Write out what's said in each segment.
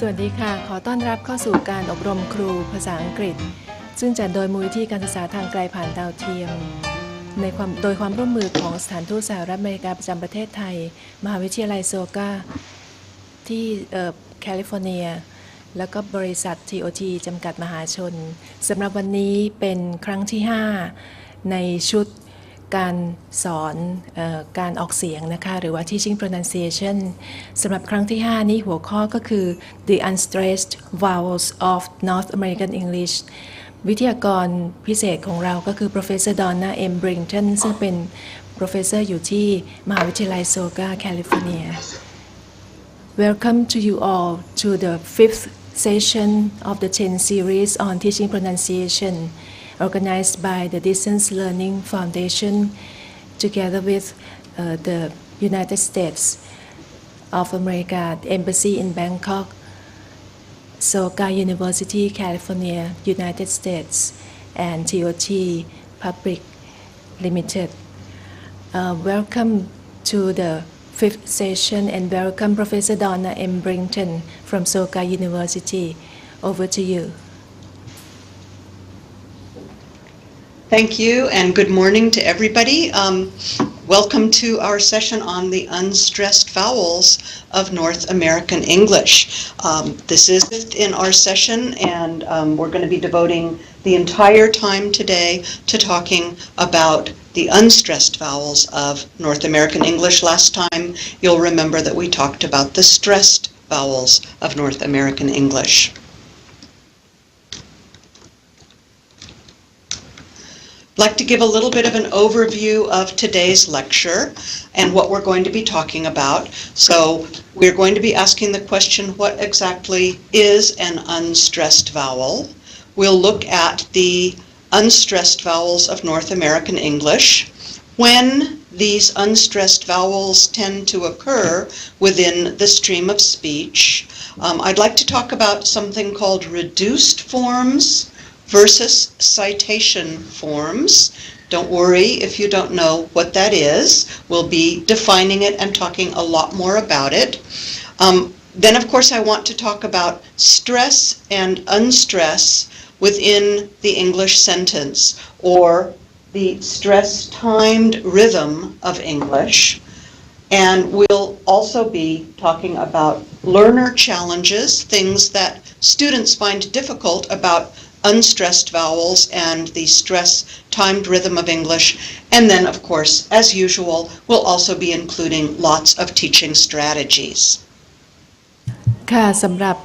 สวัสดีค่ะขอต้อนรับเข้าสู่การอบรมครูภาษาอังกฤษซึ่งจัดโดยมูลนิธิการศึกษาทางไกลผ่านดาวเทียมโดยความร่วมมือของสถานทูตสหรัฐอเมริกาประจำประเทศไทยมหาวิทยาลัยโซกาที่แคลิฟอร์เนียแล้วก็บริษัท TOT จำกัดมหาชนสำหรับวันนี้เป็นครั้งที่ 5 ในชุดการสอนการออกเสียงนะคะหรือว่า Teaching Pronunciation สำหรับครั้งที่ 5 นี้หัวข้อก็คือ The Unstressed Vowels of North American English วิทยากรพิเศษของเราก็คือ Professor Donna M. Brington ซึ่งเป็น Professor อยู่ที่มหาวิทยาลัยโซกาแคลิฟอร์เนีย Welcome to you all to the 5th session of the 10 series on teaching pronunciation organized by the Distance Learning Foundation together with the United States of America Embassy in Bangkok, Soka University, California, United States, and TOT Public Limited. Welcome to the 5th session and welcome Professor Donna M. Brington from Soka University. Over to you. Thank you and good morning to everybody. Welcome to our session on the unstressed vowels of North American English. This is in our session and we're going to be devoting the entire time today to talking about the unstressed vowels of North American English. Last time you'll remember that we talked about the stressed vowels of North American English. I'd like to give a little bit of an overview of today's lecture and what we're going to be talking about. So we're going to be asking the question, what exactly is an unstressed vowel? We'll look at the unstressed vowels of North American English, when these unstressed vowels tend to occur within the stream of speech. I'd like to talk about something called reduced forms versus citation forms. Don't worry if you don't know what that is. We'll be defining it and talking a lot more about it. Then of course I want to talk about stress and unstress within the English sentence, or the stress-timed rhythm of English. And we'll also be talking about learner challenges, things that students find difficult about unstressed vowels and the stress-timed rhythm of English. And then, of course, as usual, we'll also be including lots of teaching strategies. ค่ะสำหรับ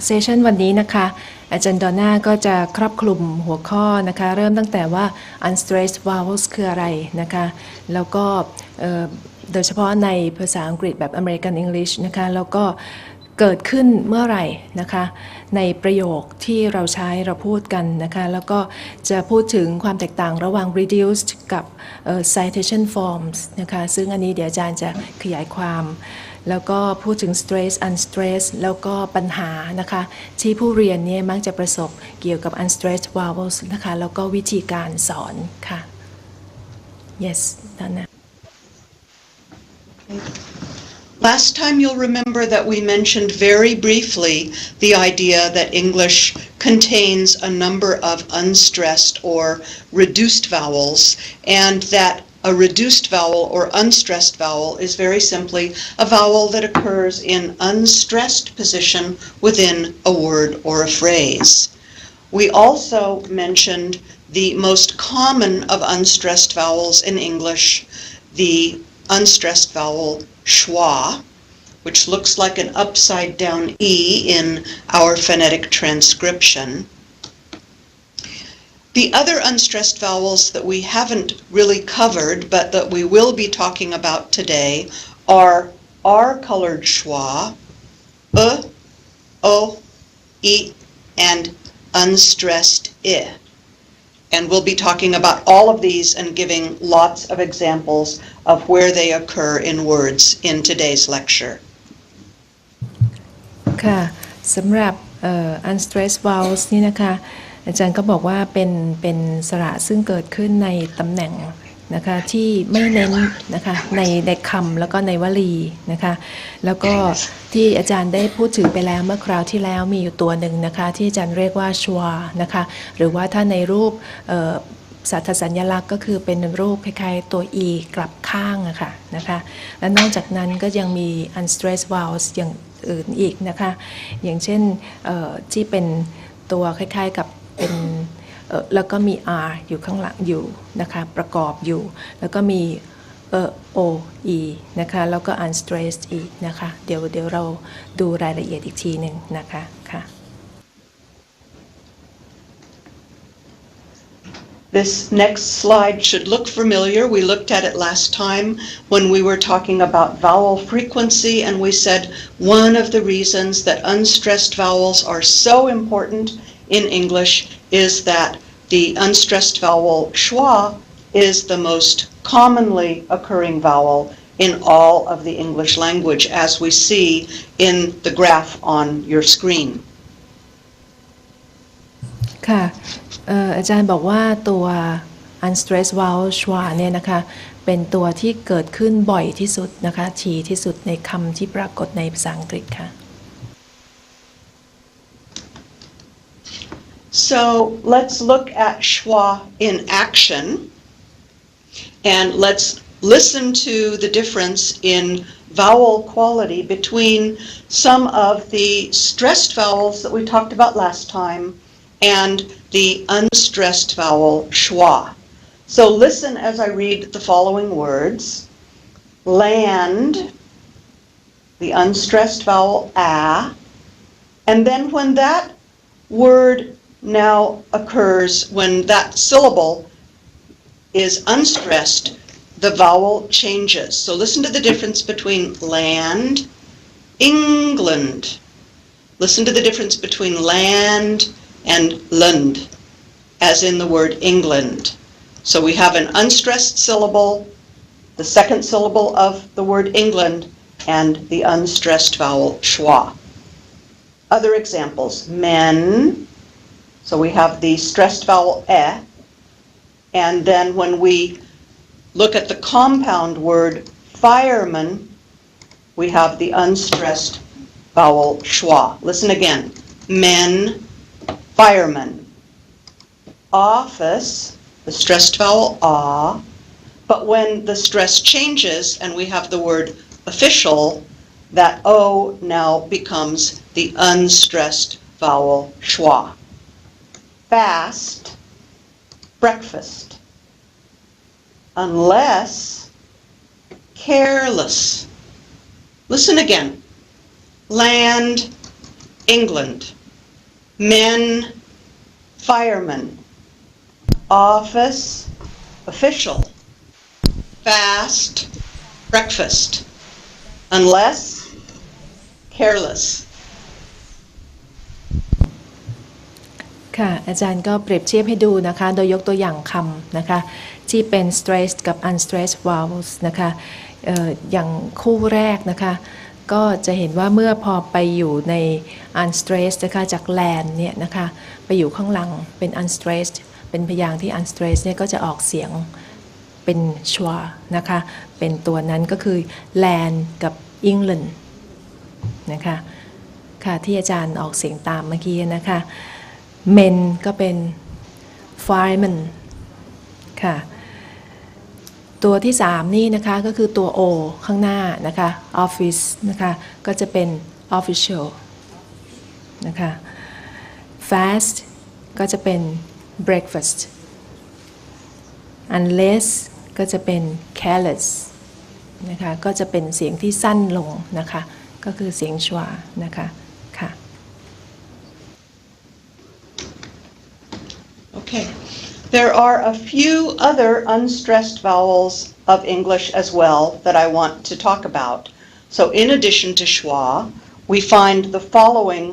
เซสชันวันนี้นะคะอาจารย์ดอนน่าก็จะครอบคลุมหัวข้อนะคะเริ่มตั้งแต่ว่า unstressed vowels คืออะไรนะคะแล้วก็โดยเฉพาะในภาษาอังกฤษแบบ American English นะคะแล้วก็เกิดขึ้นเมื่อไหร่นะคะในประโยคที่เราใช้เราพูดกันนะคะแล้วก็จะพูดถึงความแตกต่างระหว่าง reduced กับcitation forms นะคะซึ่งอันนี้เดี๋ยวอาจารย์จะขยายความแล้วก็พูดถึง stress unstressed แล้วก็ปัญหานะคะที่ผู้เรียนเนี่ยมักจะประสบเกี่ยวกับ unstressed vowels นะคะแล้วก็วิธีการสอนค่ะ yes Donna. Last time you'll remember that we mentioned very briefly the idea that English contains a number of unstressed or reduced vowels, and that a reduced vowel or unstressed vowel is very simply a vowel that occurs in unstressed position within a word or a phrase. We also mentioned the most common of unstressed vowels in English, the unstressed vowel Schwa, which looks like an upside-down E in our phonetic transcription. The other unstressed vowels that we haven't really covered, but that we will be talking about today, are R-colored Schwa, O, E, and unstressed I. And we'll be talking about all of these and giving lots of examples of where they occur in words in today's lecture. ค่ะสำหรับunstressed vowels นี่นะคะอาจารย์ก็บอกว่าเป็นสระซึ่งเกิดขึ้นในตำแหน่ง นะคะที่ไม่เน้นนะคะในคำแล้วก็ในวลีนะคะแล้วก็ที่อาจารย์ได้พูดถึงไปแล้วเมื่อคราวที่แล้วมีอยู่ตัวหนึ่งนะคะที่อาจารย์เรียกว่า Schwa นะคะหรือว่าถ้าในรูปสัญลักษณ์ก็คือเป็นรูปคล้ายๆตัว e กลับข้างอะค่ะนะคะและนอกจากนั้นก็ยังมี Unstressed Vowels อย่างอื่นอีกนะคะอย่างเช่นที่เป็นตัวคล้ายๆกับเป็นแล้วก็มี r อยู่ข้างหลังอยู่นะคะประกอบอยู่แล้วก็มีo e นะคะแล้วก็ unstressed อีกนะคะเดี๋ยวเราดูรายละเอียดอีกทีหนึ่งนะคะค่ะ This next slide should look familiar. We looked at it last time when we were talking about vowel frequency, and we said one of the reasons that unstressed vowels are so important in English is that the unstressed vowel schwa is the most commonly occurring vowel in all of the English language, as we see in the graph on your screen. ค่ะอาจารย์บอกว่าตัว unstressed vowel schwa เนี่ยนะคะเป็นตัวที่เกิดขึ้นบ่อยที่สุดนะคะถี่ที่สุดในคำที่ปรากฏในภาษาอังกฤษค่ะ So let's look at schwa in action, and let's listen to the difference in vowel quality between some of the stressed vowels that we talked about last time and the unstressed vowel schwa. So listen as I read the following words. Land, the unstressed vowel a, and then when that word now occurs, when that syllable is unstressed, the vowel changes. So listen to the difference between land, England. Listen to the difference between land and lund, as in the word England. So we have an unstressed syllable, the second syllable of the word England, and the unstressed vowel schwa. Other examples, men, so we have the stressed vowel e, and then when we look at the compound word fireman, we have the unstressed vowel schwa. Listen again, men, fireman. Office, the stressed vowel ah, but when the stress changes and we have the word official, that o now becomes the unstressed vowel schwa. Fast, breakfast. Unless, careless. Listen again. Land, England. Men, firemen. Office, official. Fast, breakfast. Unless, careless. ค่ะอาจารย์ก็เปรียบเทียบให้ดูนะคะโดยยกตัวอย่างคำนะคะที่เป็น stressed กับ unstressed vowels นะคะอย่างคู่แรกนะคะก็จะเห็นว่าเมื่อพอไปอยู่ใน unstressed นะคะจาก land เนี่ยนะคะไปอยู่ข้างหลังเป็น unstressed เป็นพยางค์ที่ unstressed เนี่ยก็จะออกเสียงเป็น schwa นะคะเป็นตัวนั้นก็คือ land กับ England นะคะค่ะที่อาจารย์ออกเสียงตามเมื่อกี้นะคะ men ก็เป็น fireman ค่ะตัวที่3นี่นะคะก็คือตัว o ข้างหน้านะคะ office นะคะก็จะเป็น official นะคะ fast ก็จะเป็น breakfast unless ก็จะเป็น careless นะคะก็จะเป็นเสียงที่สั้นลงนะคะก็คือเสียงชวานะคะค่ะ Okay. There are a few other unstressed vowels of English as well that I want to talk about. So in addition to schwa, we find the following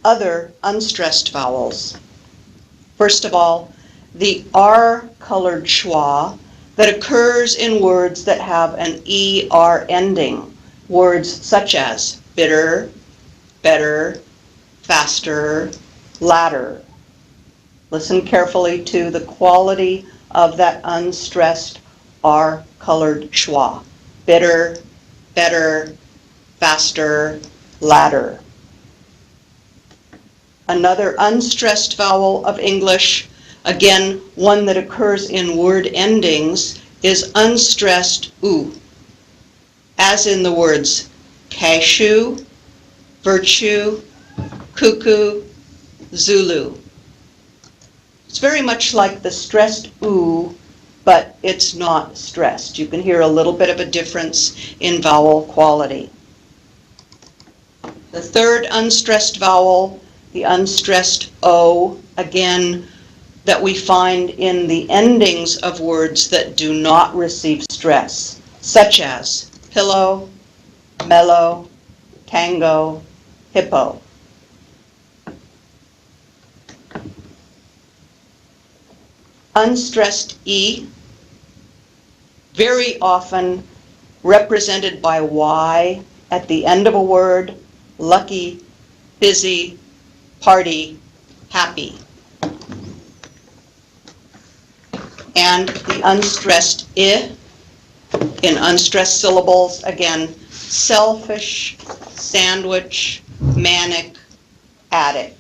other unstressed vowels. First of all, the R-colored schwa that occurs in words that have an ER ending, words such as bitter, better, faster, ladder. Listen carefully to the quality of that unstressed are colored schwa. Bitter, better, faster, ladder. Another unstressed vowel of English, again, one that occurs in word endings, is unstressed oo, as in the words cashew, virtue, cuckoo, Zulu. It's very much like the stressed oo, but it's not stressed. You can hear a little bit of a difference in vowel quality. The third unstressed vowel, the unstressed O, again, that we find in the endings of words that do not receive stress, such as pillow, mellow, tango, hippo. Unstressed E, very often represented by Y at the end of a word, lucky, busy, party, happy. And the unstressed I, in unstressed syllables, again, selfish, sandwich, manic, addict.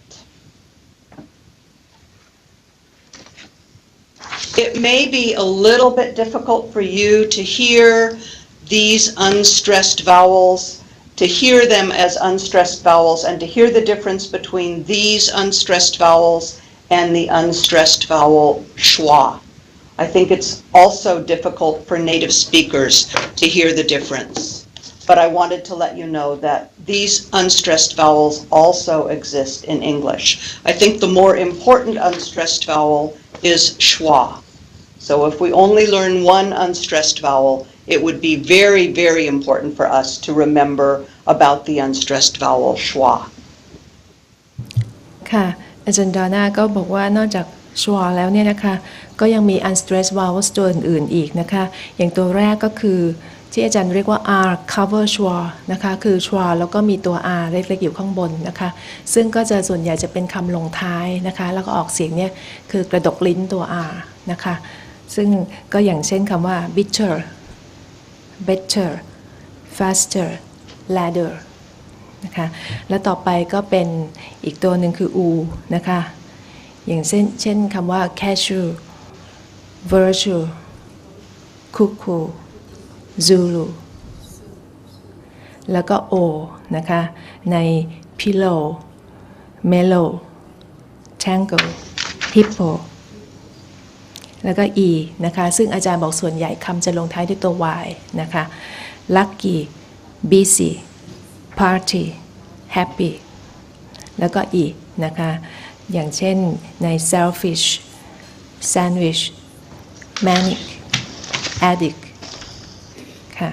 It may be a little bit difficult for you to hear these unstressed vowels, to hear them as unstressed vowels, and to hear the difference between these unstressed vowels and the unstressed vowel schwa. I think it's also difficult for native speakers to hear the difference. But I wanted to let you know that these unstressed vowels also exist in English. I think the more important unstressed vowel is schwa. So if we only learn one unstressed vowel, it would be very, very important for us to remember about the unstressed vowel schwa. ค่ะอาจารย์ดาน่าก็บอกว่านอกจาก schwa แล้วเนี่ยนะคะก็ยังมี unstressed vowels ตัวอื่นๆอีกนะคะอย่างตัวแรกก็คือที่อาจารย์เรียกว่า r cover schwa นะคะคือ schwa แล้วก็มีตัว r เล็กๆอยู่ข้างบนนะคะซึ่งก็จะส่วนใหญ่จะเป็นคำลงท้ายนะคะแล้วก็ออกเสียงเนี่ยคือกระดกลิ้นตัว r นะคะซึ่งก็อย่างเช่นคำว่า bitter better faster ladder นะคะและต่อไปก็เป็นอีกตัวหนึ่งคือ u นะคะอย่างเช่นคำว่า cashew virtue cuckoo Zulu แล้วก็ O นะคะใน pillow mellow tango hippo แล้วก็ E นะคะซึ่งอาจารย์บอกส่วนใหญ่คำจะลงท้ายด้วยตัว Y นะคะ lucky busy party happy แล้วก็ E นะคะอย่างเช่นใน selfish sandwich manic addict ค่ะ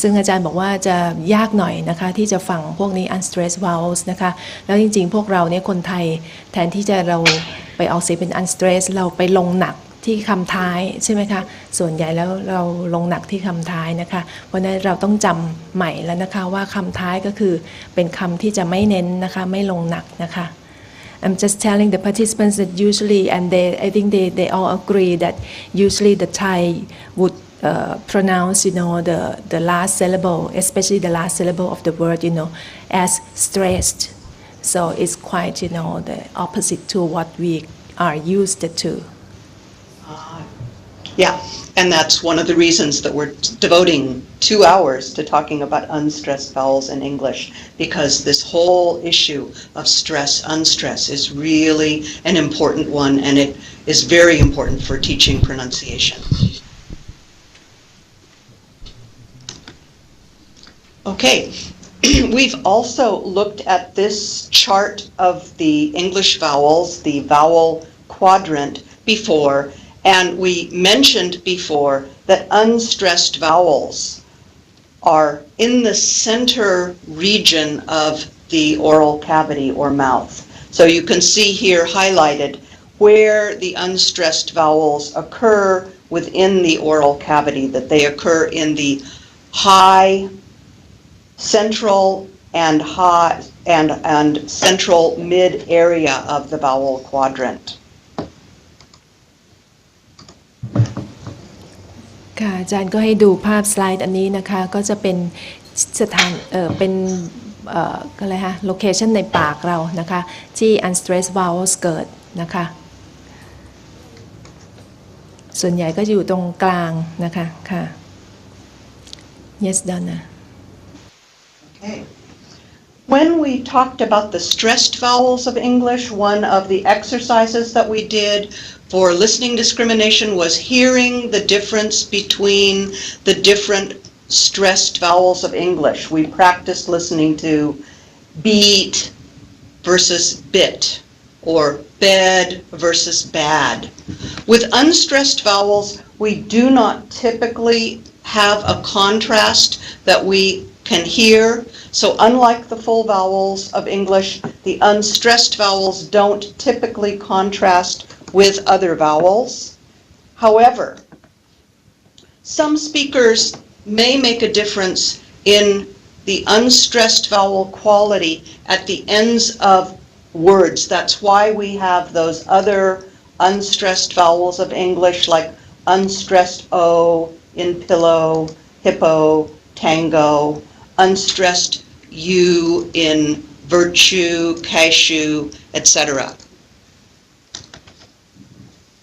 ซึ่งอาจารย์บอกว่าจะยากหน่อยนะคะที่จะฟังพวกนี้ unstressed vowels นะคะแล้วจริงๆพวกเราเนี่ยคนไทยแทนที่จะเราไปออกเสียงเป็น unstressed เราไปลงหนักที่คำท้ายใช่ไหมคะส่วนใหญ่แล้วเราลงหนักที่คำท้ายนะคะเพราะนั้นเราต้องจำใหม่แล้วนะคะว่าคำท้ายก็คือเป็นคำที่จะไม่เน้นนะคะไม่ลงหนักนะคะ I'm just telling the participants that usually and I think they all agree that usually the Thai would pronounce the last syllable especially the last syllable of the word as stressed so it's quite the opposite to what we are used to. Yeah, and that's one of the reasons that we're devoting 2 hours to talking about unstressed vowels in English, because this whole issue of stress, unstress is really an important one, and it is very important for teaching pronunciation. Okay, we've also looked at this chart of the English vowels, the vowel quadrant, before, and we mentioned before that unstressed vowels are in the center region of the oral cavity or mouth. So you can see here highlighted where the unstressed vowels occur within the oral cavity, that they occur in the high, central, and central mid area of the vowel quadrant. ค่ะอาจารย์ก็ให้ดูภาพสไลด์อันนี้นะคะก็จะเป็นสถานเป็นอะไรคะโลเคชันในปากเรานะคะที่ Unstressed Vowels เกิดนะคะส่วนใหญ่ก็อยู่ตรงกลางนะคะค่ะ Yes Donna Okay. When we talked about the stressed vowels of English, one of the exercises that we did for listening discrimination was hearing the difference between the different stressed vowels of English. We practiced listening to beat versus bit or bed versus bad. With unstressed vowels, we do not typically have a contrast that we can hear. So unlike the full vowels of English, the unstressed vowels don't typically contrast with other vowels. However, some speakers may make a difference in the unstressed vowel quality at the ends of words. That's why we have those other unstressed vowels of English like unstressed O in pillow, hippo, tango, unstressed U in virtue, cashew, etc.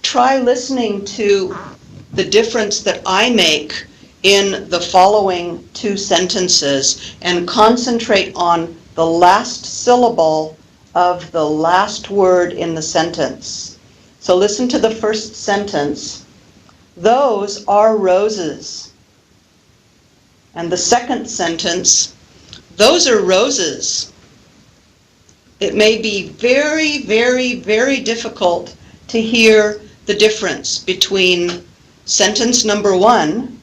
Try listening to the difference that I make in the following two sentences and concentrate on the last syllable of the last word in the sentence. So listen to the first sentence. Those are roses. And the second sentence, those are roses. It may be very, very, very difficult to hear the difference between sentence number one,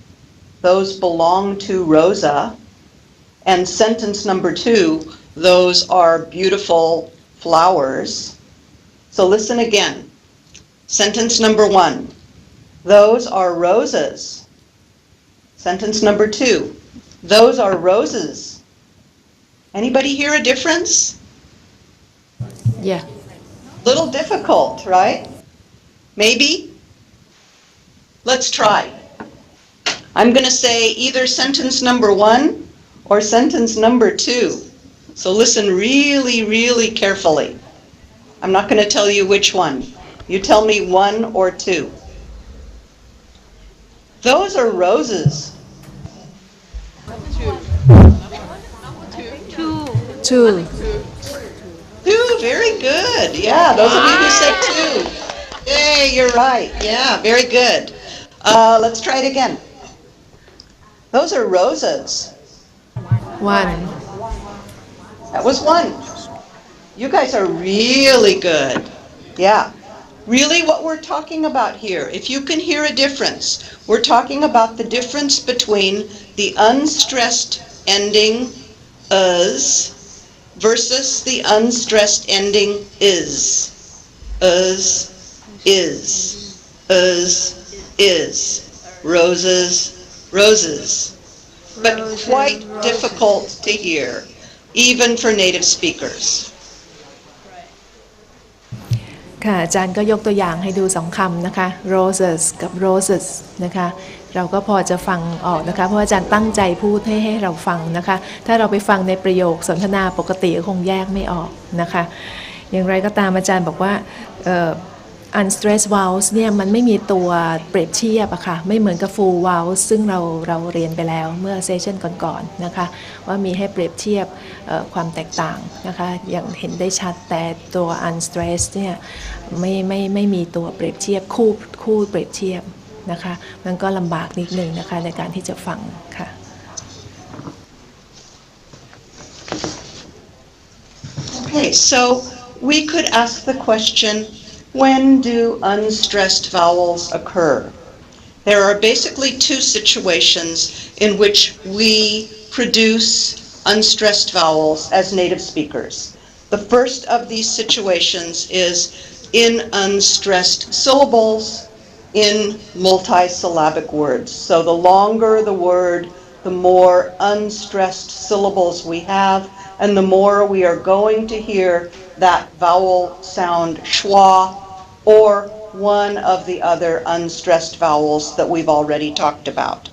those belong to Rosa, and sentence number two, those are beautiful flowers. So listen again. Sentence number one, those are roses. Sentence number two, those are roses. Anybody hear a difference? Yeah Little difficult, right? Maybe? Let's try. I'm going to say either sentence number one or sentence number two. So listen really, really carefully. I'm not going to tell you which one. You tell me one or two. Those are roses. two Two, very good. Yeah, those of you who said two. Yay, you're right. Yeah, very good. Let's try it again. Those are roses. one That was one. You guys are really good. Yeah. Really what we're talking about here, if you can hear a difference, we're talking about the difference between the unstressed ending us versus the unstressed ending is. Us, is. Roses, roses. But quite difficult to hear, even for native speakers. ค่ะอาจารย์ก็ยกตัวอย่างให้ดู2คำนะคะ roses กับ roses นะคะเราก็พอจะฟังออกนะคะเพราะอาจารย์ตั้งใจพูดให้เราฟังนะคะถ้าเราไปฟังในประโยคสนทนาปกติก็คงแยกไม่ออกนะคะอย่างไรก็ตามอาจารย์บอกว่าUnstressed Vowels เนี่ยมันไม่มีตัวเปรียบเทียบอะค่ะไม่เหมือนกับ Full Vowels ซึ่งเราเรียนไปแล้วเมื่อเซสชันก่อนๆนะคะว่ามีให้เปรียบเทียบความแตกต่างนะคะอย่างเห็นได้ชัดแต่ตัว Unstressed เนี่ยไม่มีตัวเปรียบเทียบคู่เปรียบเทียบนะคะมันก็ลำบากนิดนึงนะคะในการที่จะฟังค่ะ Okay, so we could ask the question, when do unstressed vowels occur? There are basically two situations in which we produce unstressed vowels as native speakers. The first of these situations is in unstressed syllables in multisyllabic words. So the longer the word, the more unstressed syllables we have, and the more we are going to hear that vowel sound schwa or one of the other unstressed vowels that we've already talked about.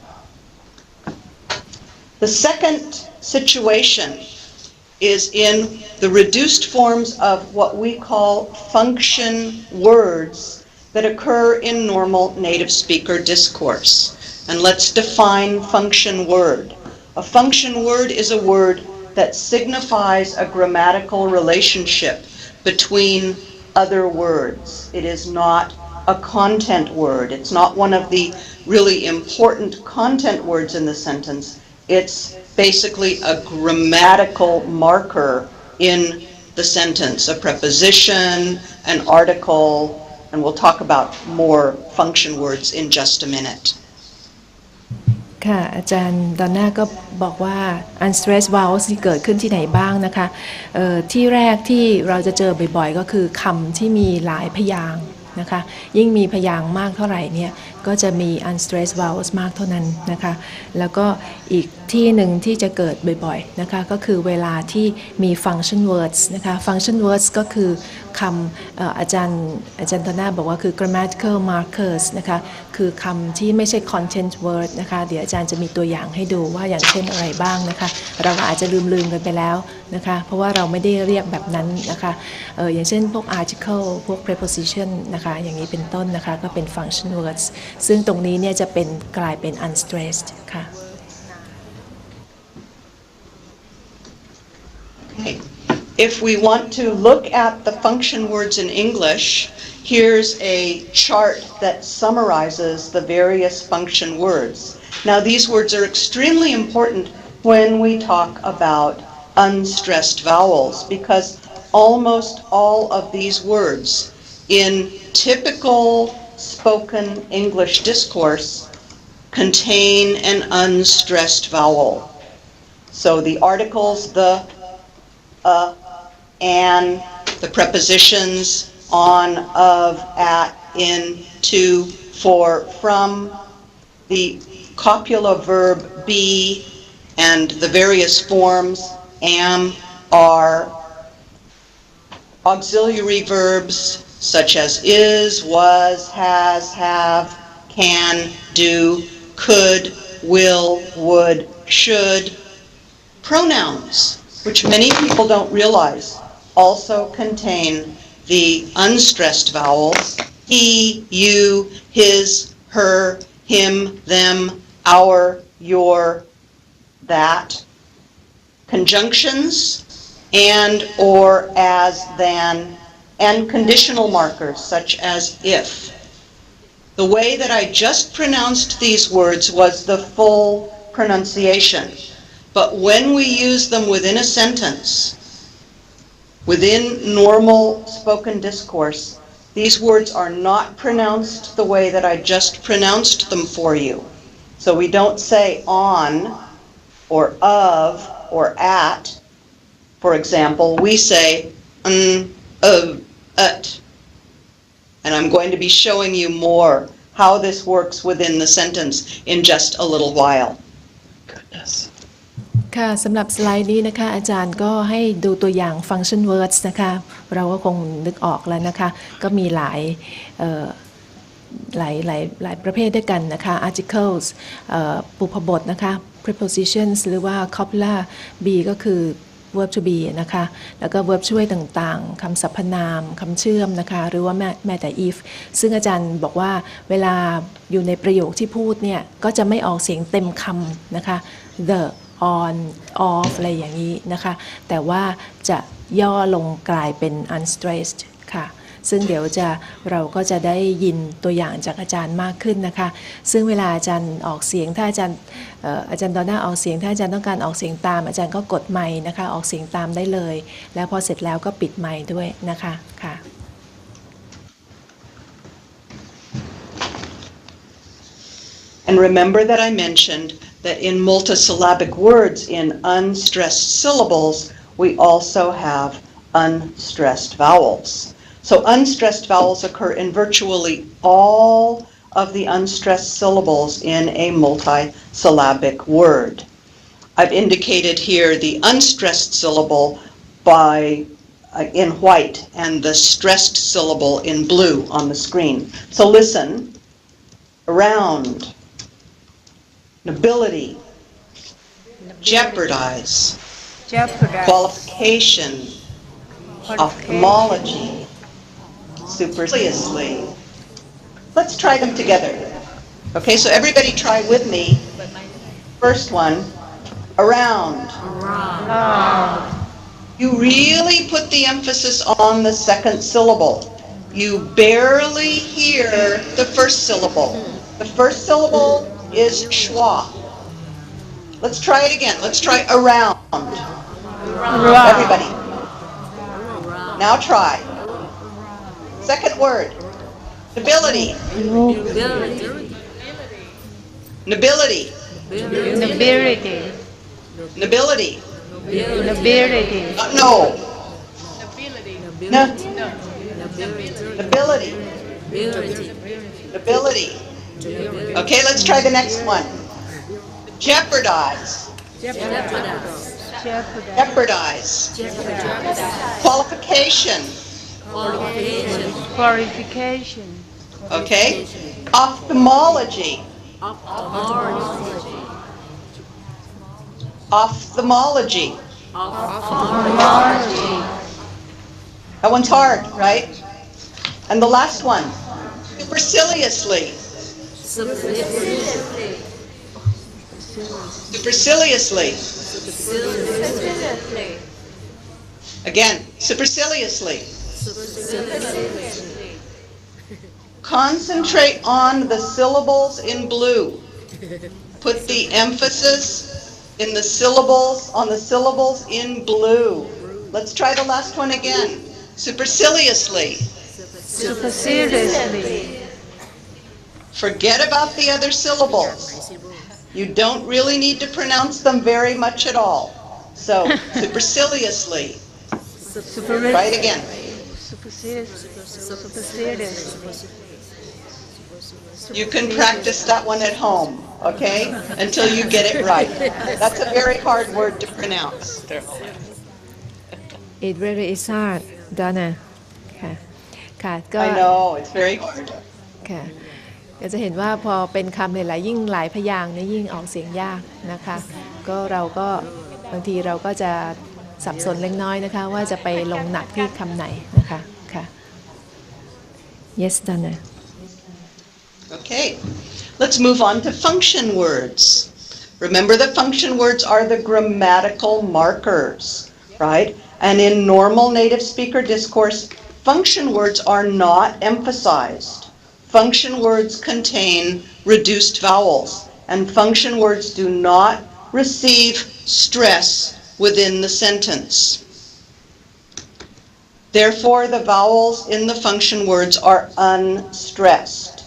The second situation is in the reduced forms of what we call function words that occur in normal native speaker discourse. And let's define function word. A function word is a word that signifies a grammatical relationship between other words. It is not a content word. It's not one of the really important content words in the sentence. It's basically a grammatical marker in the sentence, a preposition, an article, and we'll talk about more function words in just a minute. ค่ะอาจารย์ดอนน่าก็บอกว่า unstressed vowels ที่เกิดขึ้นที่ไหนบ้างนะคะที่แรกที่เราจะเจอบ่อยๆก็คือคำที่มีหลายพยางค์นะคะยิ่งมีพยางค์มากเท่าไหร่เนี่ยก็จะมี unstressed vowels มากเท่านั้นนะคะแล้วก็อีกที่หนึ่งที่จะเกิดบ่อยๆนะคะก็คือเวลาที่มี function words นะคะ function words ก็คือคำอาจารย์ดอนน่าบอกว่าคือ grammatical markers นะคะคือคำที่ไม่ใช่ content word นะคะเดี๋ยวอาจารย์จะมีตัวอย่างให้ดูว่าอย่างเช่นอะไรบ้างนะคะเราอาจจะลืมกันไปแล้วนะคะเพราะว่าเราไม่ได้เรียกแบบนั้นนะคะอย่างเช่นพวก article พวก preposition นะคะอย่างนี้เป็นต้นนะคะก็เป็น function words ซึ่งตรงนี้เนี่ยจะเป็นกลายเป็น unstressed ค่ะ Okay. If we want to look at the function words in English, here's a chart that summarizes the various function words. Now, these words are extremely important when we talk about unstressed vowels because almost all of these words in typical spoken English discourse contain an unstressed vowel. So the articles, the, and, the prepositions on, of, at, in, to, for, from, the copula verb be, and the various forms am, are, auxiliary verbs such as is, was, has, have, can, do, could, will, would, should. Pronouns, which many people don't realize, also contain the unstressed vowels, he, you, his, her, him, them, our, your, that. Conjunctions, and, or, as, than, and conditional markers such as if. The way that I just pronounced these words was the full pronunciation. But when we use them within a sentence, within normal spoken discourse, these words are not pronounced the way that I just pronounced them for you. So we don't say on, or of, or at. For example, we say of, at. And I'm going to be showing you more how this works within the sentence in just a little while. Goodness. ค่ะสำหรับสไลด์นี้นะคะอาจารย์ก็ให้ดูตัวอย่าง function words นะคะเราก็คงนึกออกแล้วนะคะก็มีหลายประเภทด้วยกันนะคะ articles ปุพพบทนะคะ prepositions หรือว่า copula be ก็คือ verb to be นะคะแล้วก็ verb ช่วยต่างๆคำสรรพนามคำเชื่อมนะคะหรือว่าแม้แต่ if ซึ่งอาจารย์บอกว่าเวลาอยู่ในประโยคที่พูดเนี่ยก็จะไม่ออกเสียงเต็มคำนะคะ the on off อะไรอย่างนี้นะคะแต่ว่าจะย่อลงกลายเป็น unstressed ค่ะซึ่งเดี๋ยวเราก็จะได้ยินตัวอย่างจากอาจารย์มากขึ้นนะคะซึ่งเวลาอาจารย์ออกเสียงถ้าอาจารย์ดอนน่าออกเสียงถ้าอาจารย์ต้องการออกเสียงตามอาจารย์ก็กดไมค์นะคะออกเสียงตามได้เลยแล้วพอเสร็จแล้วก็ปิดไมค์ด้วยนะคะค่ะ And remember that I mentioned that in multisyllabic words, in unstressed syllables, we also have unstressed vowels. So unstressed vowels occur in virtually all of the unstressed syllables in a multisyllabic word. I've indicated here the unstressed syllable by in white and the stressed syllable in blue on the screen. So listen. Around. Nobility. Jeopardize. Qualification. Ophthalmology. Superciliously. Let's try them together. Okay, so everybody try with me. First one, around. You really put the emphasis on the second syllable. You barely hear the first syllable. The first syllable is schwa. Let's try it again. Let's try around. Everybody. Now try. Second word. Nobility. Nobility. Nobility. No. Nobility. Nobility. Okay, let's try the next one. Jeopardize. Jeopardize. Qualification. Okay. Ophthalmology. Ophthalmology. That one's hard, right? And the last one. Superciliously. Superciliously. Again, superciliously. Concentrate on the syllables in blue. Put the emphasis in the syllables, on the syllables in blue. Let's try the last one again. Superciliously. Forget about the other syllables. You don't really need to pronounce them very much at all. So, superciliously. Try it again. You can practice that one at home, okay? Until you get it right. That's a very hard word to pronounce. It really is hard, Donna. ค่ะ ค่ะ ก็ I know, it's very hard. ค่ะ ก็จะเห็นว่าพอเป็นคำหลายๆยิ่งหลายพยางค์เนี่ยยิ่งออกเสียงยากนะคะ ก็เราก็บางทีเราก็จะสับสนเล็กน้อยนะคะว่าจะไปลงหนักที่คำไหนนะคะ ค่ะ Yes, Donna. Okay, let's move on to function words. Remember that function words are the grammatical markers, right? And in normal native speaker discourse, function words are not emphasized. Function words contain reduced vowels, and function words do not receive stress within the sentence. Therefore, the vowels in the function words are unstressed.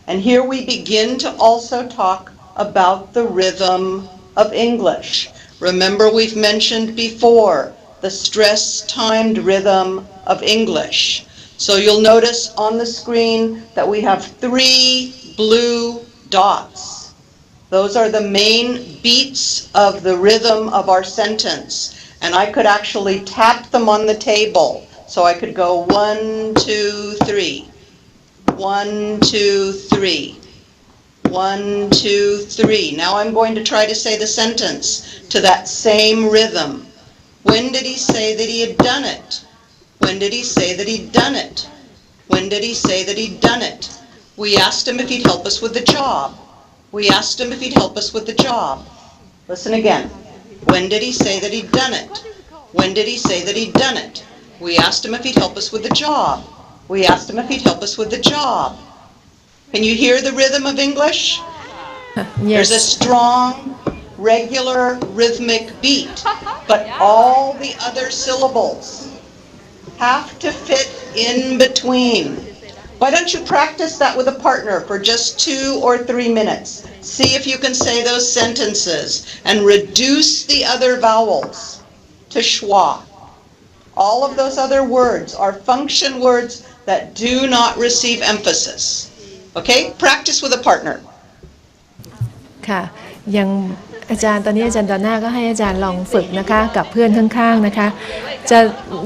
And here we begin to also talk about the rhythm of English. Remember, we've mentioned before the stress-timed rhythm of English. So you'll notice on the screen that we have 3 blue dots. Those are the main beats of the rhythm of our sentence. And I could actually tap them on the table. So I could go 1, 2, 3. 1, 2, 3. 1, 2, 3. Now I'm going to try to say the sentence to that same rhythm. When did he say that he had done it? When did he say that he'd done it? When did he say that he'd done it? We asked him if he'd help us with the job. We asked him if he'd help us with the job. Listen again. When did he say that he'd done it? When did he say that he'd done it? We asked him if he'd help us with the job. We asked him if he'd help us with the job. Can you hear the rhythm of English? Yes. There's a strong, regular, rhythmic beat, but all the other syllables have to fit in between. Why don't you practice that with a partner for just 2 or 3 minutes? See if you can say those sentences and reduce the other vowels to schwa. All of those other words are function words that do not receive emphasis. Okay? Practice with a partner. ค่ะ ยัง อาจารย์ตอนนี้อาจารย์ดอนน่าก็ให้อาจารย์ลองฝึกนะคะกับเพื่อนข้างๆนะคะจะ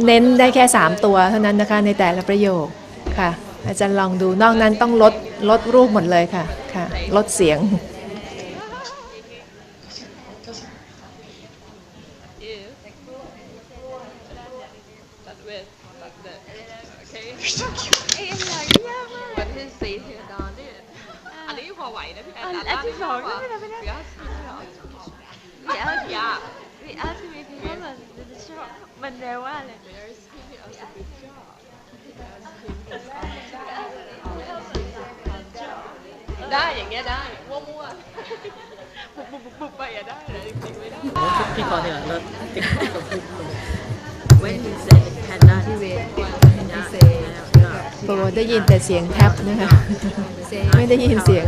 เน้นได้แค่3ตัวเท่านั้นนะคะในแต่ละประโยคค่ะอาจารย์ลองดูนอกนั้นต้องลดรูปหมดเลยค่ะค่ะลดเสียงมันแปลว่าอะไรได้อย่างเงี้ยได้มั่วๆบุบไปอะได้แต่จริงๆไม่ได้พี่กรณ์เนี่ยเราติ๊กกับพูดเว้นเซนแคนด้าที่เวนโอ้ได้ยินแต่เสียงแท็บนะคะไม่ได้ยินเสียง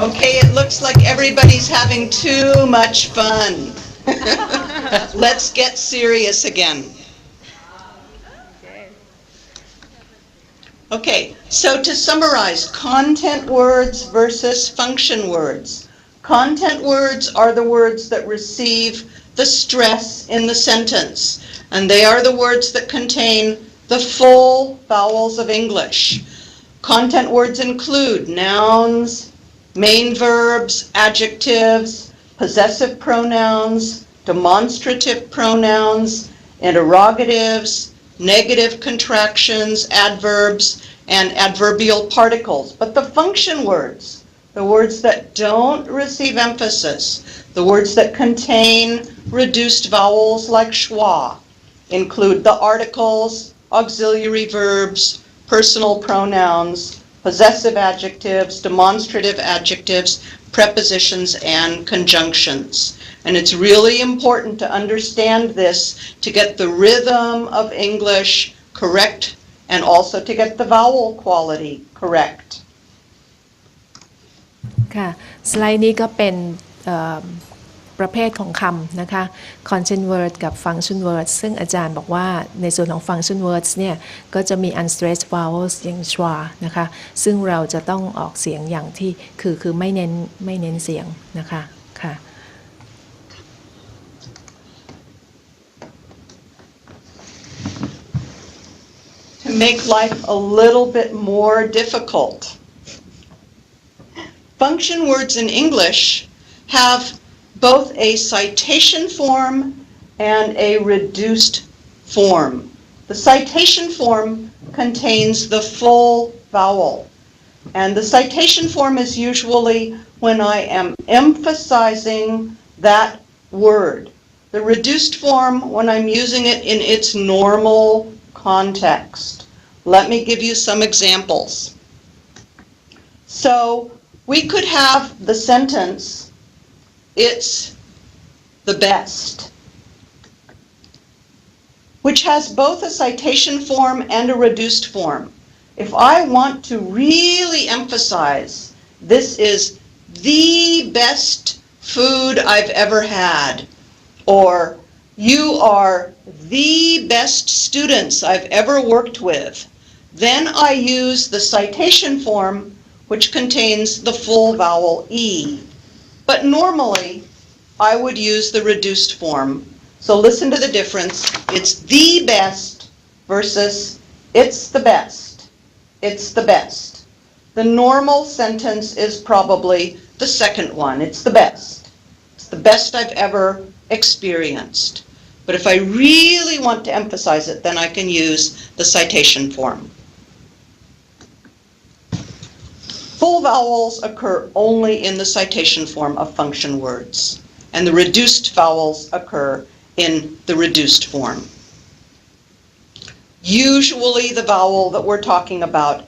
Okay, it looks like everybody's having too much fun. Let's get serious again. Okay, so to summarize, content words versus function words. Content words are the words that receive the stress in the sentence, and they are the words that contain the full vowels of English. Content words include nouns, main verbs, adjectives, possessive pronouns, demonstrative pronouns, interrogatives, negative contractions, adverbs, and adverbial particles. But the function words, the words that don't receive emphasis, the words that contain reduced vowels like schwa, include the articles, auxiliary verbs, personal pronouns, possessive adjectives, demonstrative adjectives, prepositions, and conjunctions. And it's really important to understand this to get the rhythm of English correct and also to get the vowel quality correct. ค่ะสไลด์นี้ก็เป็นประเภทของคำนะคะ Consonant word กับ Function words ซึ่งอาจารย์บอกว่าในส่วนของ Function words เนี่ยก็จะมี Unstressed Vowels อย่าง Schwa นะคะซึ่งเราจะต้องออกเสียงอย่างที่คือไม่เน้นเสียงนะคะค่ะ To make life a little bit more difficult, function words in English have both a citation form and a reduced form. The citation form contains the full vowel, and the citation form is usually when I am emphasizing that word. The reduced form when I'm using it in its normal context. Let me give you some examples. So we could have the sentence, "It's the best," which has both a citation form and a reduced form. If I want to really emphasize, this is the best food I've ever had, or you are the best students I've ever worked with, then I use the citation form, which contains the full vowel E. But normally, I would use the reduced form. So listen to the difference. It's the best versus it's the best. It's the best. The normal sentence is probably the second one. It's the best. It's the best I've ever experienced. But if I really want to emphasize it, then I can use the citation form. Full vowels occur only in the citation form of function words, and the reduced vowels occur in the reduced form. Usually the vowel that we're talking about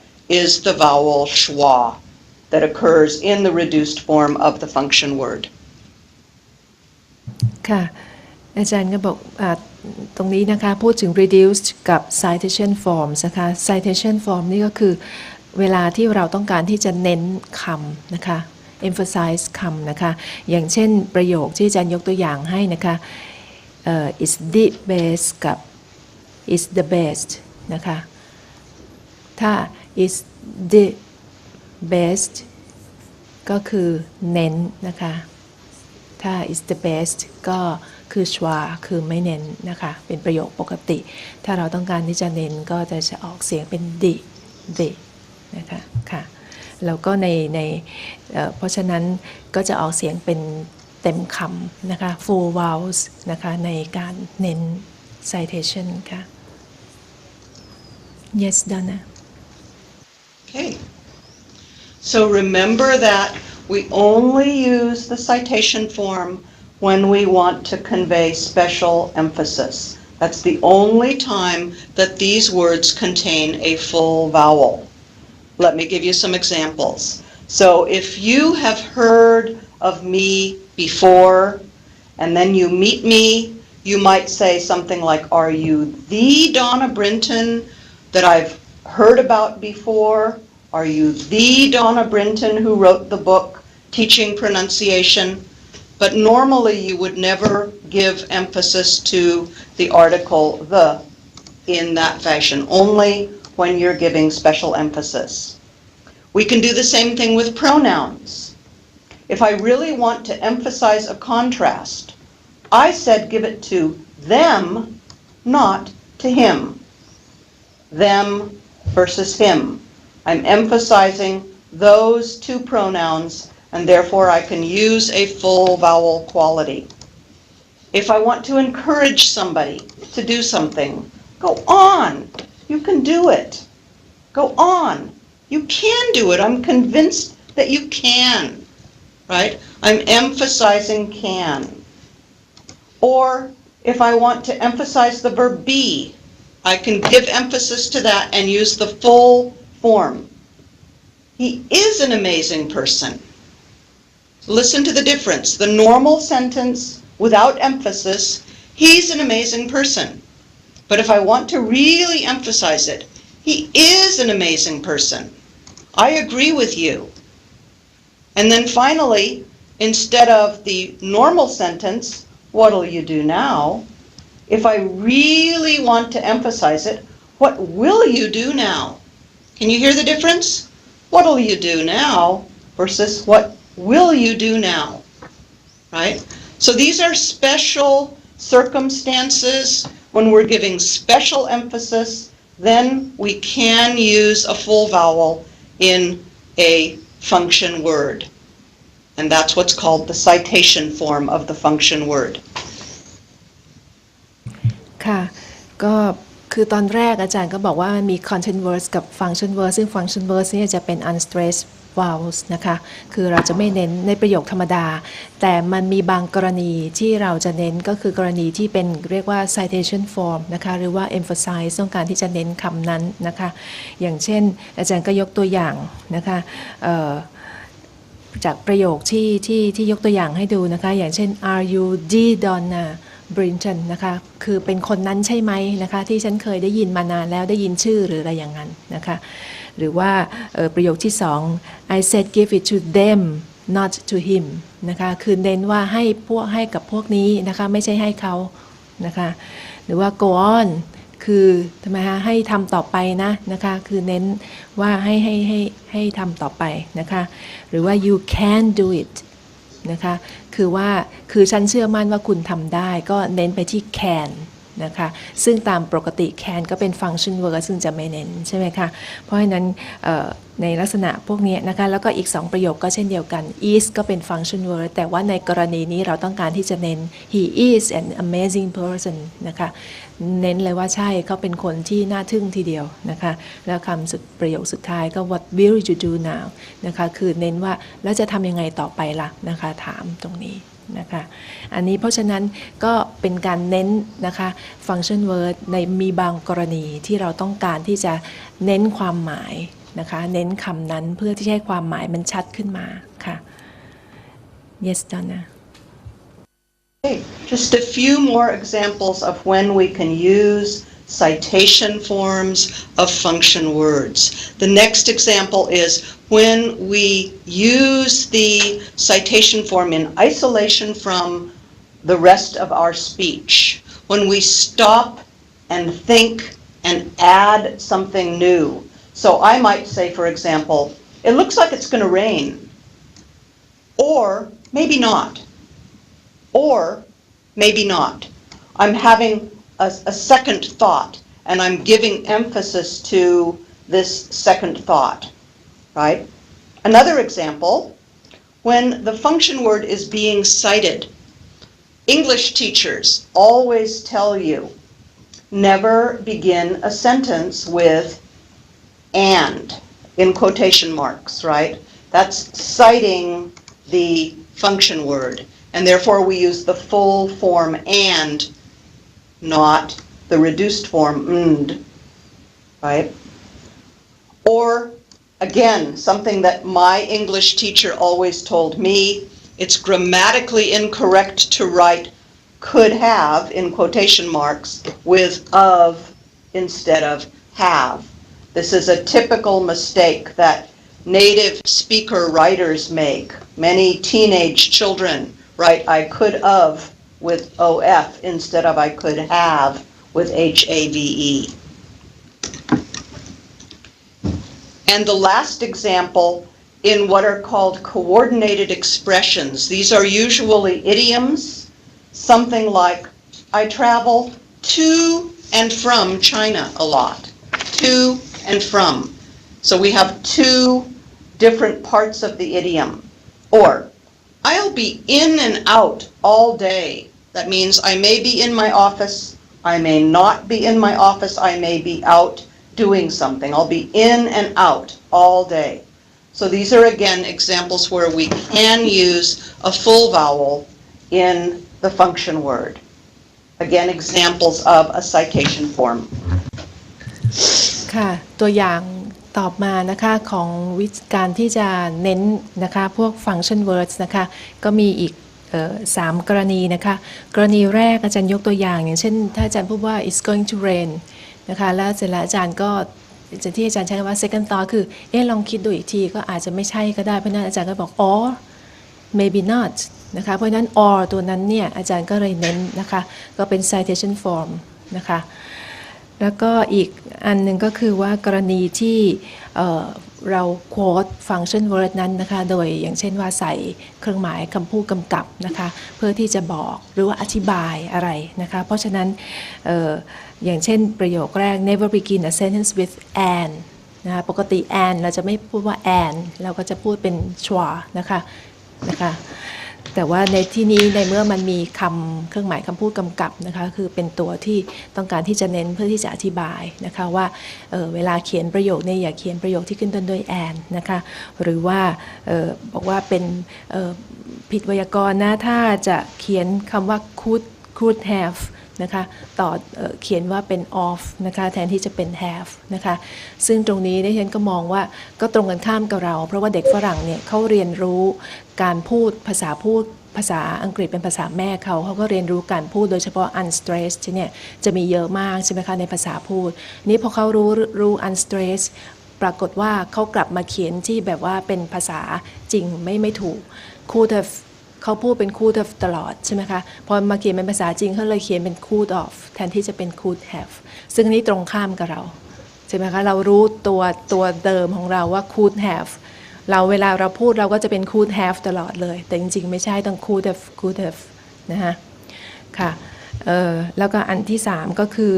is the vowel schwa that occurs in the reduced form of the function word. ค่ะอาจารย์ก็บอกตรงนี้นะคะพูดถึง reduced กับ citation forms นะคะ citation form นี่ก็คือเวลาที่เราต้องการที่จะเน้นคำนะคะ emphasize คำนะคะอย่างเช่นประโยคที่อาจารย์ยกตัวอย่างให้นะคะ is the best กับ is the best นะคะถ้า is the best ก็คือเน้นนะคะถ้า is the best ก็คือ schwa คือไม่เน้นนะคะเป็นประโยคปกติถ้าเราต้องการที่จะเน้นก็จะออกเสียงเป็น the นะคะค่ะแล้วก็ในเพราะฉะนั้นก็จะออกเสียงเป็นเต็มคำนะคะ full vowels นะคะในการเน้น citation ค่ะ yes Donna Okay. So remember that we only use the citation form when we want to convey special emphasis. That's the only time that these words contain a full vowel. Let me give you some examples. So if you have heard of me before and then you meet me, you might say something like, are you the Donna Brinton that I've heard about before? Are you the Donna Brinton who wrote the book Teaching Pronunciation? But normally you would never give emphasis to the article the in that fashion, only when you're giving special emphasis. We can do the same thing with pronouns. If I really want to emphasize a contrast, I said give it to them, not to him. Them versus him. I'm emphasizing those two pronouns, and therefore I can use a full vowel quality. If I want to encourage somebody to do something, go on. You can do it. Go on. You can do it. I'm convinced that you can. Right? I'm emphasizing can. Or if I want to emphasize the verb be, I can give emphasis to that and use the full form. He is an amazing person. Listen to the difference. The normal sentence without emphasis, he's an amazing person. But if I want to really emphasize it, he is an amazing person. I agree with you. And then finally, instead of the normal sentence, what'll you do now? If I really want to emphasize it, what will you do now? Can you hear the difference? What'll you do now versus what will you do now? Right? So these are special circumstances when we're giving special emphasis, then we can use a full vowel in a function word. And that's what's called the citation form of the function word. ค่ะก็คือตอนแรกอาจารย์ก็บอกว่ามันมี content words กับ function words ซึ่ง function words เนี่ยจะเป็น unstressed vowels นะคะคือเราจะไม่เน้นในประโยคธรรมดาแต่มันมีบางกรณีที่เราจะเน้นก็คือกรณีที่เป็นเรียกว่า citation form นะคะหรือว่า emphasize ต้องการที่จะเน้นคำนั้นนะคะอย่างเช่นอาจารย์ก็ยกตัวอย่างนะคะจากประโยคที่ยกตัวอย่างให้ดูนะคะอย่างเช่น are you the Donna Brinton นะคะคือเป็นคนนั้นใช่ไหมนะคะที่ฉันเคยได้ยินมานานแล้วได้ยินชื่อหรืออะไรอย่างนั้นนะคะหรือว่าประโยคที่2 I said give it to them not to him นะคะคือเน้นว่าให้กับพวกนี้นะคะไม่ใช่ให้เขานะคะหรือว่า go on คือทำไมคะให้ทำต่อไปนะคะคือเน้นว่าให้ทำต่อไปนะคะหรือว่า you can do it นะคะคือฉันเชื่อมั่นว่าคุณทำได้ก็เน้นไปที่ can นะคะซึ่งตามปกติ can ก็เป็น function word ซึ่งจะไม่เน้นใช่ไหมคะเพราะฉะนั้นในลักษณะพวกนี้นะคะแล้วก็อีก2ประโยคก็เช่นเดียวกัน is ก็เป็น function word แต่ว่าในกรณีนี้เราต้องการที่จะเน้น he is an amazing person นะคะเน้นเลยว่าใช่เขาเป็นคนที่น่าทึ่งทีเดียวนะคะแล้วประโยคสุดท้ายก็ what will you do now นะคะคือเน้นว่าแล้วจะทำยังไงต่อไปล่ะนะคะถามตรงนี้นะคะอันนี้เพราะฉะนั้นก็เป็นการเน้นนะคะ function word ในมีบางกรณีที่เราต้องการที่จะเน้นความหมายนะคะเน้นคำนั้นเพื่อที่ให้ความหมายมันชัดขึ้นมาค่ะ yes Donna Okay, just a few more examples of when we can use citation forms of function words. The next example is when we use the citation form in isolation from the rest of our speech, when we stop and think and add something new. So I might say, for example, it looks like it's going to rain, or maybe not, or maybe not. I'm having a second thought, and I'm giving emphasis to this second thought, right? Another example, when the function word is being cited, English teachers always tell you, never begin a sentence with and, in quotation marks, right? That's citing the function word, and therefore we use the full form and, not the reduced form and, right? Or, again, something that my English teacher always told me, it's grammatically incorrect to write could have, in quotation marks, with of instead of have. This is a typical mistake that native speaker writers make. Many teenage children write I could of with OF instead of I could have with HAVE. And the last example, in what are called coordinated expressions. These are usually idioms, something like, I travel to and from China a lot. To and from. So we have two different parts of the idiom. Or, I'll be in and out all day. That means I may be in my office, I may not be in my office, I may be out doing something. I'll be in and out all day. So these are, again, examples where we can use a full vowel in the function word. Again, examples of a citation form. ค่ะตัวอย่างตอบมานะคะของวิธีการที่จะเน้นนะคะพวก function words นะคะก็มีอีก3 กรณีนะคะกรณีแรกอาจารย์ยกตัวอย่างอย่างเช่นถ้าอาจารย์พูดว่า it's going to rain นะคะแล้วเสร็จแล้วอาจารย์ก็ที่อาจารย์ใช้คำว่า second thought คือลองคิดดูอีกทีก็อาจจะไม่ใช่ก็ได้เพราะนั้นอาจารย์ก็บอก or maybe not นะคะเพราะนั้น or ตัวนั้นเนี่ยอาจารย์ก็เลยเน้นนะคะก็เป็น citation form นะคะแล้วก็อีกอันหนึ่งก็คือว่ากรณีที่เรา quote function word นั้นนะคะโดยอย่างเช่นว่าใส่เครื่องหมายคำพูดกำกับนะคะเพื่อที่จะบอกหรือว่าอธิบายอะไรนะคะเพราะฉะนั้นอย่างเช่นประโยคแรก never begin a sentence with and นะคะปกติ and เราจะไม่พูดว่า and เราก็จะพูดเป็น schwa นะคะแต่ว่าในที่นี้ในเมื่อมันมีเครื่องหมายคำพูดกำกับนะคะคือเป็นตัวที่ต้องการที่จะเน้นเพื่อที่จะอธิบายนะคะว่าเวลาเขียนประโยคเนี่ยอย่าเขียนประโยคที่ขึ้นต้นด้วย and นะคะหรือว่าบอกว่าเป็นผิดไวยากรณ์นะถ้าจะเขียนคำว่า could have นะคะต่อเขียนว่าเป็น of นะคะแทนที่จะเป็น have นะคะซึ่งตรงนี้ดิฉันก็มองว่าก็ตรงกันข้ามกับเราเพราะว่าเด็กฝรั่งเนี่ยเขาเรียนรู้การพูดภาษาอังกฤษเป็นภาษาแม่เขาก็เรียนรู้การพูดโดยเฉพาะ unstressed เนี่ยจะมีเยอะมากใช่ไหมคะในภาษาพูดนี้พอเขารู้ unstressed ปรากฏว่าเขากลับมาเขียนที่แบบว่าเป็นภาษาจริงไม่ถูก could haveเขาพูดเป็น could have ตลอดใช่ไหมคะพอมาเขียนเป็นภาษาจริงเขาเลยเขียนเป็น could of แทนที่จะเป็น could have ซึ่งนี้ตรงข้ามกับเราใช่ไหมคะเรารู้ตัวเดิมของเราว่า could have เวลาเราพูดเราก็จะเป็น could have ตลอดเลยแต่จริงๆไม่ใช่ต้อง could have นะคะค่ะแล้วก็อันที่3ก็คือ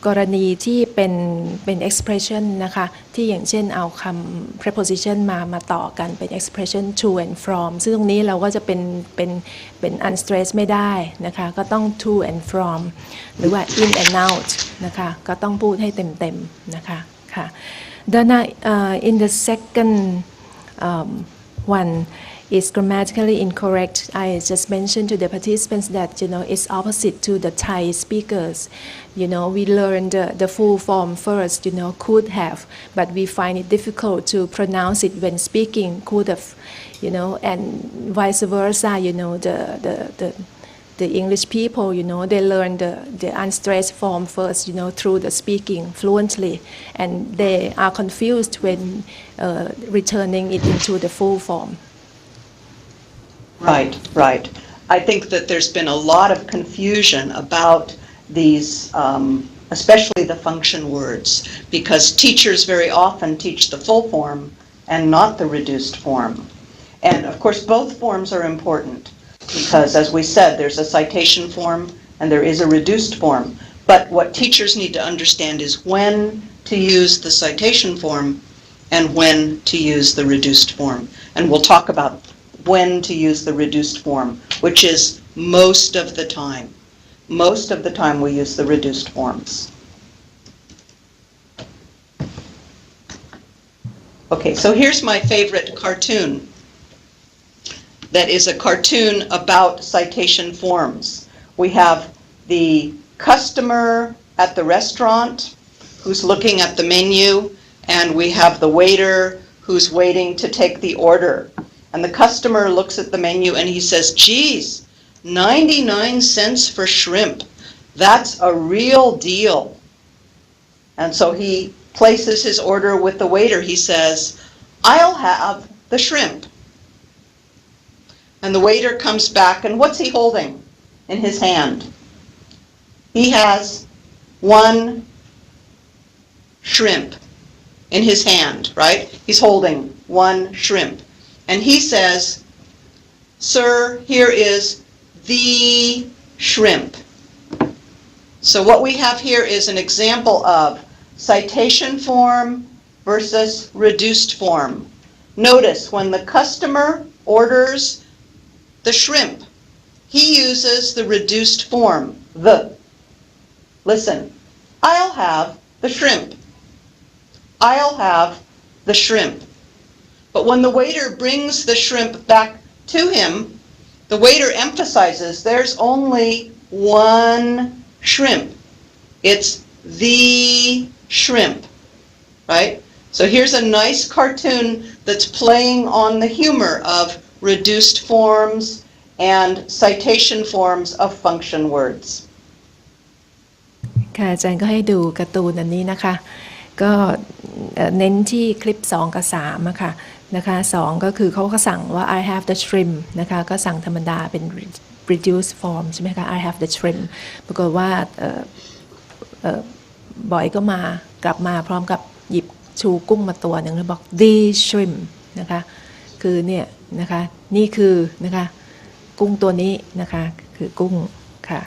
กรณีที่เป็น expression นะคะที่อย่างเช่นเอาคำ preposition มาต่อกันเป็น expression to and from ซึ่งตรงนี้เราก็จะเป็น unstressed ไม่ได้นะคะก็ต้อง to and from หรือว่า in and out นะคะก็ต้องพูดให้เต็มๆนะคะค่ะ Then in the second one is grammatically incorrect. I just mentioned to the participants that it's opposite to the Thai speakers. We learn the full form first. Could have, but we find it difficult to pronounce it when speaking. Could have, and vice versa. the English people, they learn the unstressed form first, through the speaking fluently, and they are confused when returning it into the full form. Right, right. I think that there's been a lot of confusion about these, especially the function words, because teachers very often teach the full form and not the reduced form. And of course, both forms are important because, as we said, there's a citation form and there is a reduced form. But what teachers need to understand is when to use the citation form and when to use the reduced form. And we'll talk about when to use the reduced form, which is most of the time. Most of the time we use the reduced forms. Okay, so here's my favorite cartoon. That is a cartoon about citation forms. We have the customer at the restaurant who's looking at the menu, and we have the waiter who's waiting to take the order. And the customer looks at the menu and he says, geez, 99 cents for shrimp. That's a real deal. And so he places his order with the waiter. He says, I'll have the shrimp. And the waiter comes back, and what's he holding in his hand? He has one shrimp in his hand, right? He's holding one shrimp. And he says, sir, here is the shrimp. So what we have here is an example of citation form versus reduced form. Notice when the customer orders the shrimp, he uses the reduced form, the. Listen, I'll have the shrimp. I'll have the shrimp. But when the waiter brings the shrimp back to him, the waiter emphasizes there's only one shrimp. It's the shrimp, right? So here's a nice cartoon that's playing on the humor of reduced forms and citation forms of function words. ค่ะอาจารย์ก็ให้ดูการ์ตูนอันนี้นะคะก็เน้นที่คลิป2กับ3อะค่ะนะคะ2ก็คือเขาก็สั่งว่า I have the shrimp นะคะก็สั่งธรรมดาเป็น reduced form ใช่ไหมคะ I have the shrimp ปรากฏว่าบอยก็กลับมาพร้อมกับหยิบชูกุ้งมาตัวหนึ่งแล้วบอก the shrimp นะคะคือเนี่ยนะคะนี่คือนะคะกุ้งตัวนี้นะคะคือกุ้งค่ะ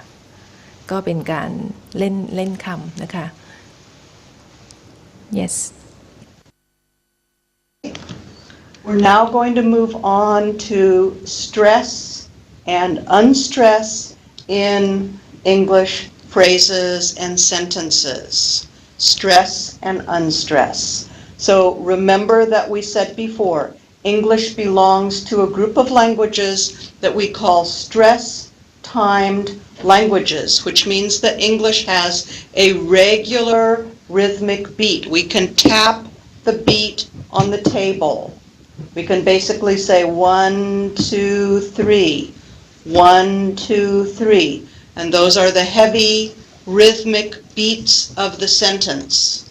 ก็เป็นการเล่นคำนะคะ yes We're now going to move on to stress and unstress in English phrases and sentences. Stress and unstress. So remember that we said before, English belongs to a group of languages that we call stress-timed languages, which means that English has a regular rhythmic beat. We can tap the beat on the table. We can basically say 1, 2, 3, 1, 2, 3, and those are the heavy rhythmic beats of the sentence.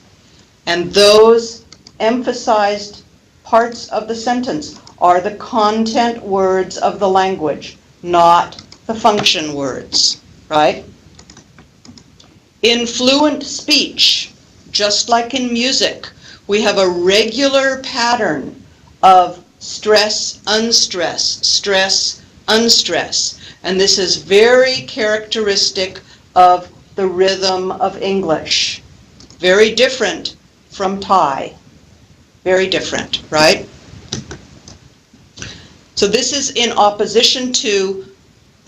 And those emphasized parts of the sentence are the content words of the language, not the function words, right? In fluent speech, just like in music, we have a regular pattern of stress, unstress, stress, unstress. And this is very characteristic of the rhythm of English. Very different from Thai. Very different, right? So this is in opposition to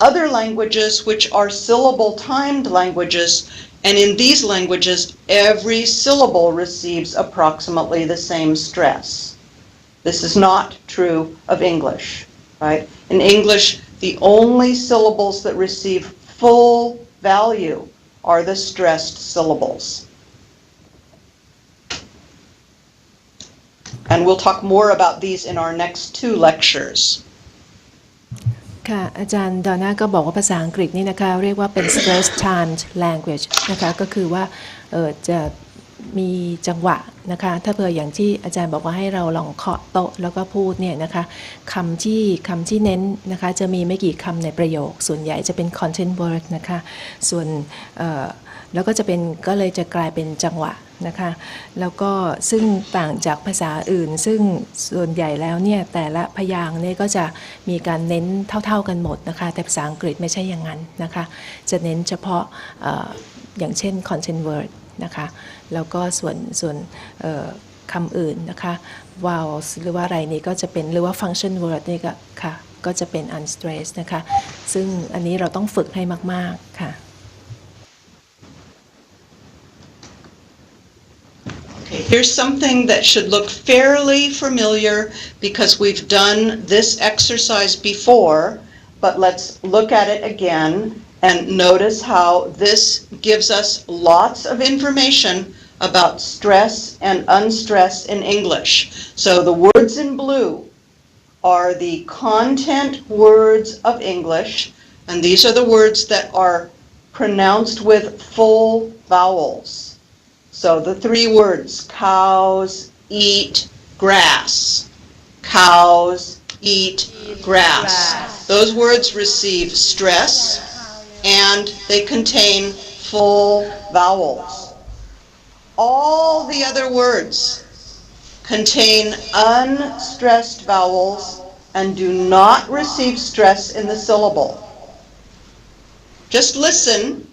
other languages which are syllable-timed languages, and in these languages, every syllable receives approximately the same stress. This is not true of English, right? In English, the only syllables that receive full value are the stressed syllables. And we'll talk more about these in our next 2 lectures. ค่ะอาจารย์ดอนน่าก็บอกว่าภาษาอังกฤษนี่นะคะเรียกว่าเป็น stressed language นะคะก็คือว่าจะมีจังหวะนะคะถ้าเผื่ออย่างที่อาจารย์บอกว่าให้เราลองเคาะโต๊ะแล้วก็พูดเนี่ยนะคะคำที่เน้นนะคะจะมีไม่กี่คำในประโยคส่วนใหญ่จะเป็น content word นะคะส่วนแล้วก็จะเป็นก็เลยจะกลายเป็นจังหวะนะคะแล้วก็ซึ่งต่างจากภาษาอื่นซึ่งส่วนใหญ่แล้วเนี่ยแต่ละพยางค์เนี่ยก็จะมีการเน้นเท่าๆกันหมดนะคะแต่ภาษาอังกฤษไม่ใช่อย่างนั้นนะคะจะเน้นเฉพาะอย่างเช่น content word นะคะแล้วก็ส่วนคำอื่นนะคะ vowels หรือว่าอะไรนี่ก็จะเป็นหรือว่า function word นี่ก็ค่ะก็จะเป็น unstressed นะคะซึ่งอันนี้เราต้องฝึกให้มากๆค่ะ Okay, here's something that should look fairly familiar because we've done this exercise before, but let's look at it again and notice how this gives us lots of information about stress and unstress in English. So the words in blue are the content words of English, and these are the words that are pronounced with full vowels. So the three words, cows eat grass. Cows eat grass. Those words receive stress and they contain full vowels. All the other words contain unstressed vowels and do not receive stress in the syllable. Just listen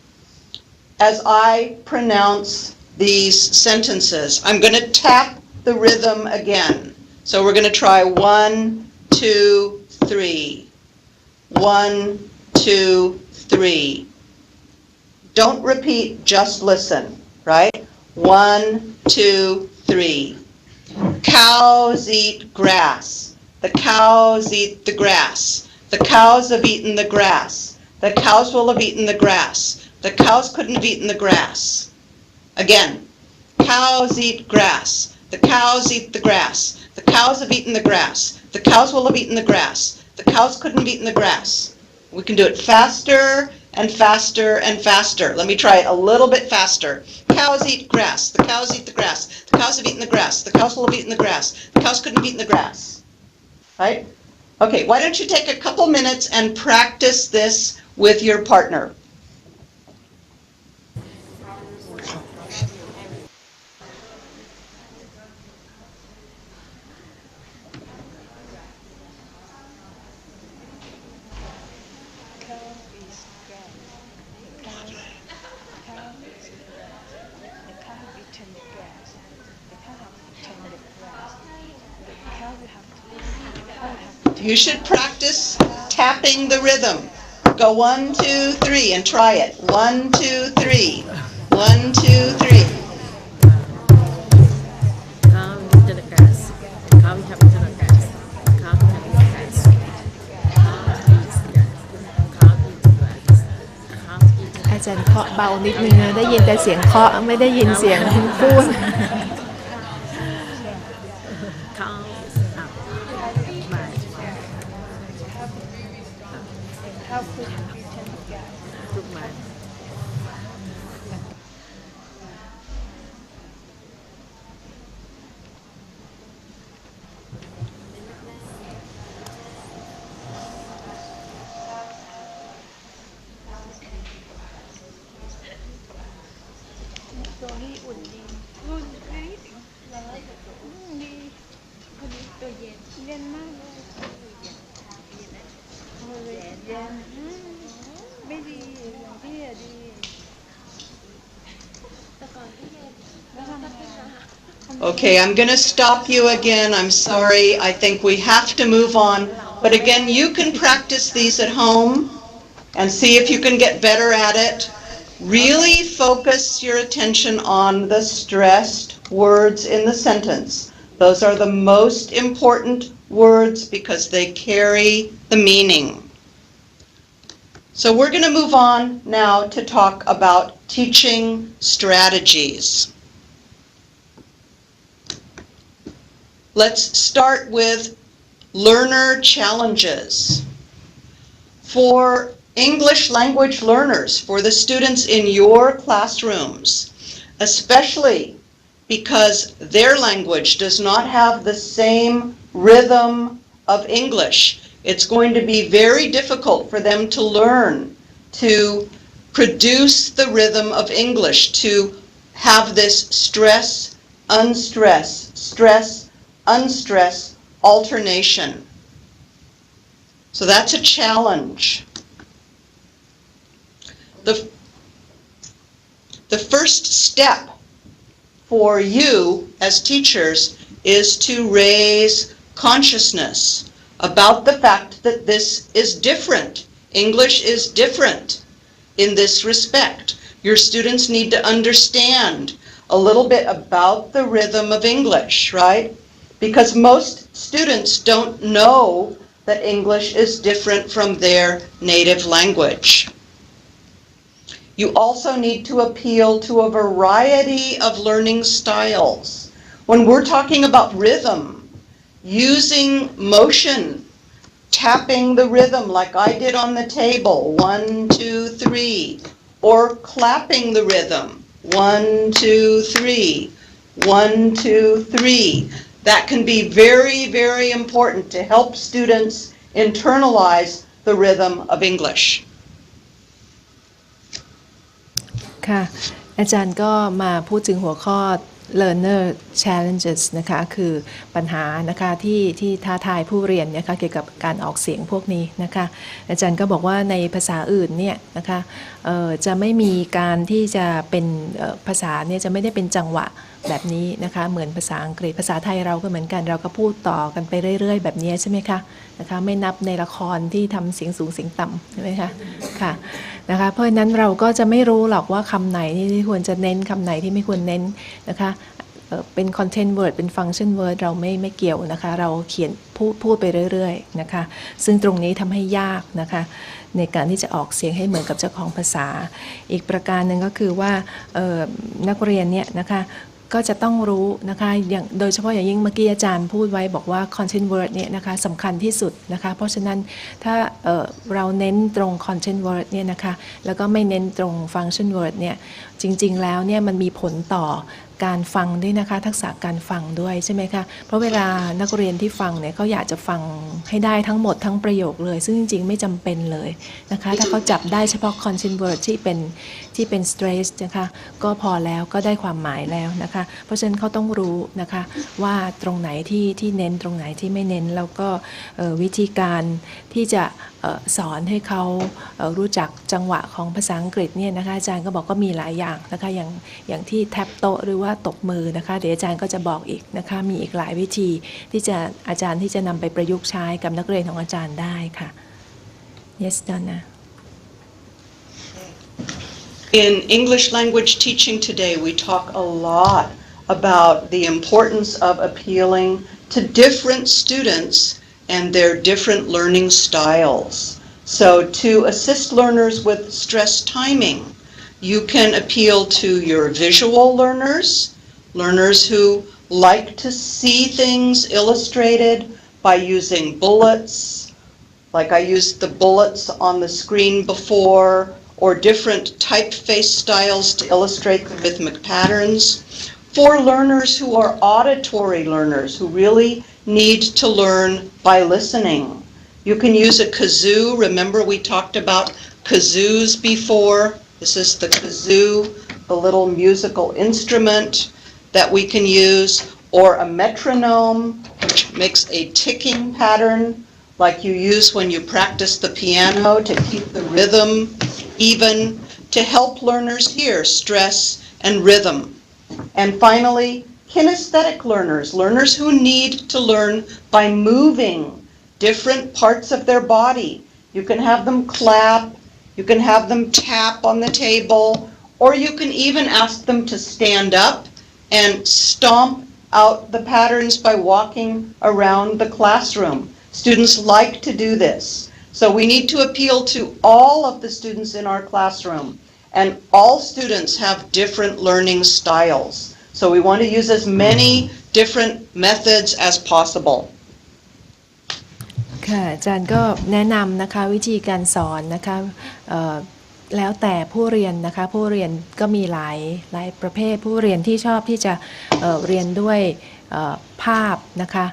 as I pronounce these sentences. I'm going to tap the rhythm again. So we're going to try 1, 2, 3. 1, 2, 3. Don't repeat, just listen, right? 1, 2, 3. Cows eat grass. The cows eat the grass. The cows have eaten the grass. The cows will have eaten the grass. The cows couldn't have eaten the grass. Again, cows eat grass. The cows eat the grass. The cows have eaten the grass. The cows will have eaten the grass. The cows couldn't have eaten the grass. We can do it faster and faster and faster. Let me try it a little bit faster. Cows eat grass. The cows eat the grass. The cows have eaten the grass. The cows will have eaten the grass. The cows couldn't have eaten the grass. Right? Okay, why don't you take a couple minutes and practice this with your partner. You should practice tapping the rhythm. Go 1, 2, 3 and try it. 1, 2, 3. 1, 2, 3. Cow eat the grass. Cow eat the grass. Cow eat the grass. Cow eats grass. Cow eat grass. Cow eat grass. อาจารย์เคาะเบานิดนึงนะได้ยินแต่เสียงเคาะไม่ได้ยินเสียงพูด Cow is up. Right. ทุกมัน ตัวนี้อุ่นดีอุ่นดีร้อนดีพอดีตัวเย็นเย็นมากเลยเย็นไม่ดีอย่างพี่อะดีแต่ก่อนพี่เย็นแล้วทำไง Okay, I'm going to stop you again. I'm sorry. I think we have to move on. But again, you can practice these at home and see if you can get better at it. Really focus your attention on the stressed words in the sentence. Those are the most important words because they carry the meaning. So we're going to move on now to talk about teaching strategies. Let's start with learner challenges. for English language learners, for the students in your classrooms, especially because their language does not have the same rhythm of English. It's going to be very difficult for them to learn to produce the rhythm of English, to have this stress, unstress, stress, unstress alternation. So that's a challenge. The first step for you as teachers is to raise consciousness about the fact that this is different. English is different in this respect. Your students need to understand a little bit about the rhythm of English, right? Because most students don't know that English is different from their native language. You also need to appeal to a variety of learning styles. When we're talking about rhythm, using motion, tapping the rhythm like I did on the table, 1, 2, 3, or clapping the rhythm, 1, 2, 3, 1, 2, 3. That can be very, very important to help students internalize the rhythm of English. ค่ะอาจารย์ก็มาพูดถึงหัวข้อ learner challenges นะคะคือปัญหานะคะที่ท้าทายผู้เรียนนะคะเกี่ยวกับการออกเสียงพวกนี้นะคะอาจารย์ก็บอกว่าในภาษาอื่นเนี่ยนะคะจะไม่มีการที่จะเป็นภาษาเนี่ยจะไม่ได้เป็นจังหวะแบบนี้นะคะเหมือนภาษาอังกฤษภาษาไทยเราก็เหมือนกันเราก็พูดต่อกันไปเรื่อยๆแบบนี้ใช่ไหมคะนะคะไม่นับในละครที่ทำเสียงสูงเสียงต่ำใช่ไหมคะค่ะนะคะเพราะฉะนั้นเราก็จะไม่รู้หรอกว่าคำไหนที่ควรจะเน้นคำไหนที่ไม่ควรเน้นนะคะเป็น content word เป็น function word เราไม่เกี่ยวนะคะเราเขียนพูดไปเรื่อยๆนะคะซึ่งตรงนี้ทำให้ยากนะคะในการที่จะออกเสียงให้เหมือนกับเจ้าของภาษาอีกประการหนึ่งก็คือว่านักเรียนเนี่ยนะคะก็จะต้องรู้นะคะอย่างโดยเฉพาะอย่างยิ่งเมื่อกี้อาจารย์พูดไว้บอกว่า content word เนี่ยนะคะสำคัญที่สุดนะคะเพราะฉะนั้นถ้าเราเน้นตรง content word เนี่ยนะคะแล้วก็ไม่เน้นตรง function word เนี่ยจริงๆแล้วเนี่ยมันมีผลต่อการฟังด้วยนะคะทักษะการฟังด้วยใช่ไหมคะเพราะเวลานักเรียนที่ฟังเนี่ยเขาอยากจะฟังให้ได้ทั้งหมดทั้งประโยคเลยซึ่งจริงๆไม่จำเป็นเลยนะคะถ้าเขาจับได้เฉพาะ content word ที่เป็น stressed นะคะก็พอแล้วก็ได้ความหมายแล้วนะคะเพราะฉะนั้นเขาต้องรู้นะคะว่าตรงไหนที่เน้นตรงไหนที่ไม่เน้นแล้วก็วิธีการที่จะสอนให้เขารู้จักจังหวะของภาษาอังกฤษเนี่ยนะคะอาจารย์ก็บอกก็มีหลายอย่างนะคะอย่างที่แท็บโต๊ะหรือว่าตบมือนะคะเดี๋ยวอาจารย์ก็จะบอกอีกนะคะมีอีกหลายวิธีที่จะอาจารย์ที่จะนำไปประยุกต์ใช้กับนักเรียนของอาจารย์ได้ค่ะ Yes Donna In English language teaching today, we talk a lot about the importance of appealing to different students and their different learning styles. So to assist learners with stress timing, you can appeal to your visual learners, learners who like to see things illustrated by using bullets, like I used the bullets on the screen before, or different typeface styles to illustrate the rhythmic patterns. For learners who are auditory learners, who really need to learn by listening, you can use a kazoo. Remember we talked about kazoos before? This is the kazoo, the little musical instrument that we can use, or a metronome, which makes a ticking pattern like you use when you practice the piano to keep the rhythm even, to help learners hear stress and rhythm. And finally, kinesthetic learners, learners who need to learn by moving different parts of their body. You can have them clap, you can have them tap on the table, or you can even ask them to stand up and stomp out the patterns by walking around the classroom. Students like to do this. So we need to appeal to all of the students in our classroom, and all students have different learning styles. So we want to use as many different methods as possible. ค่ะอาจารย์ก็แนะนำนะคะวิธีการสอนนะคะแล้วแต่ผู้เรียนนะคะผู้เรียนก็มีหลายประเภทผู้เรียนที่ชอบที่จะเรียนด้วยภาพนะคะ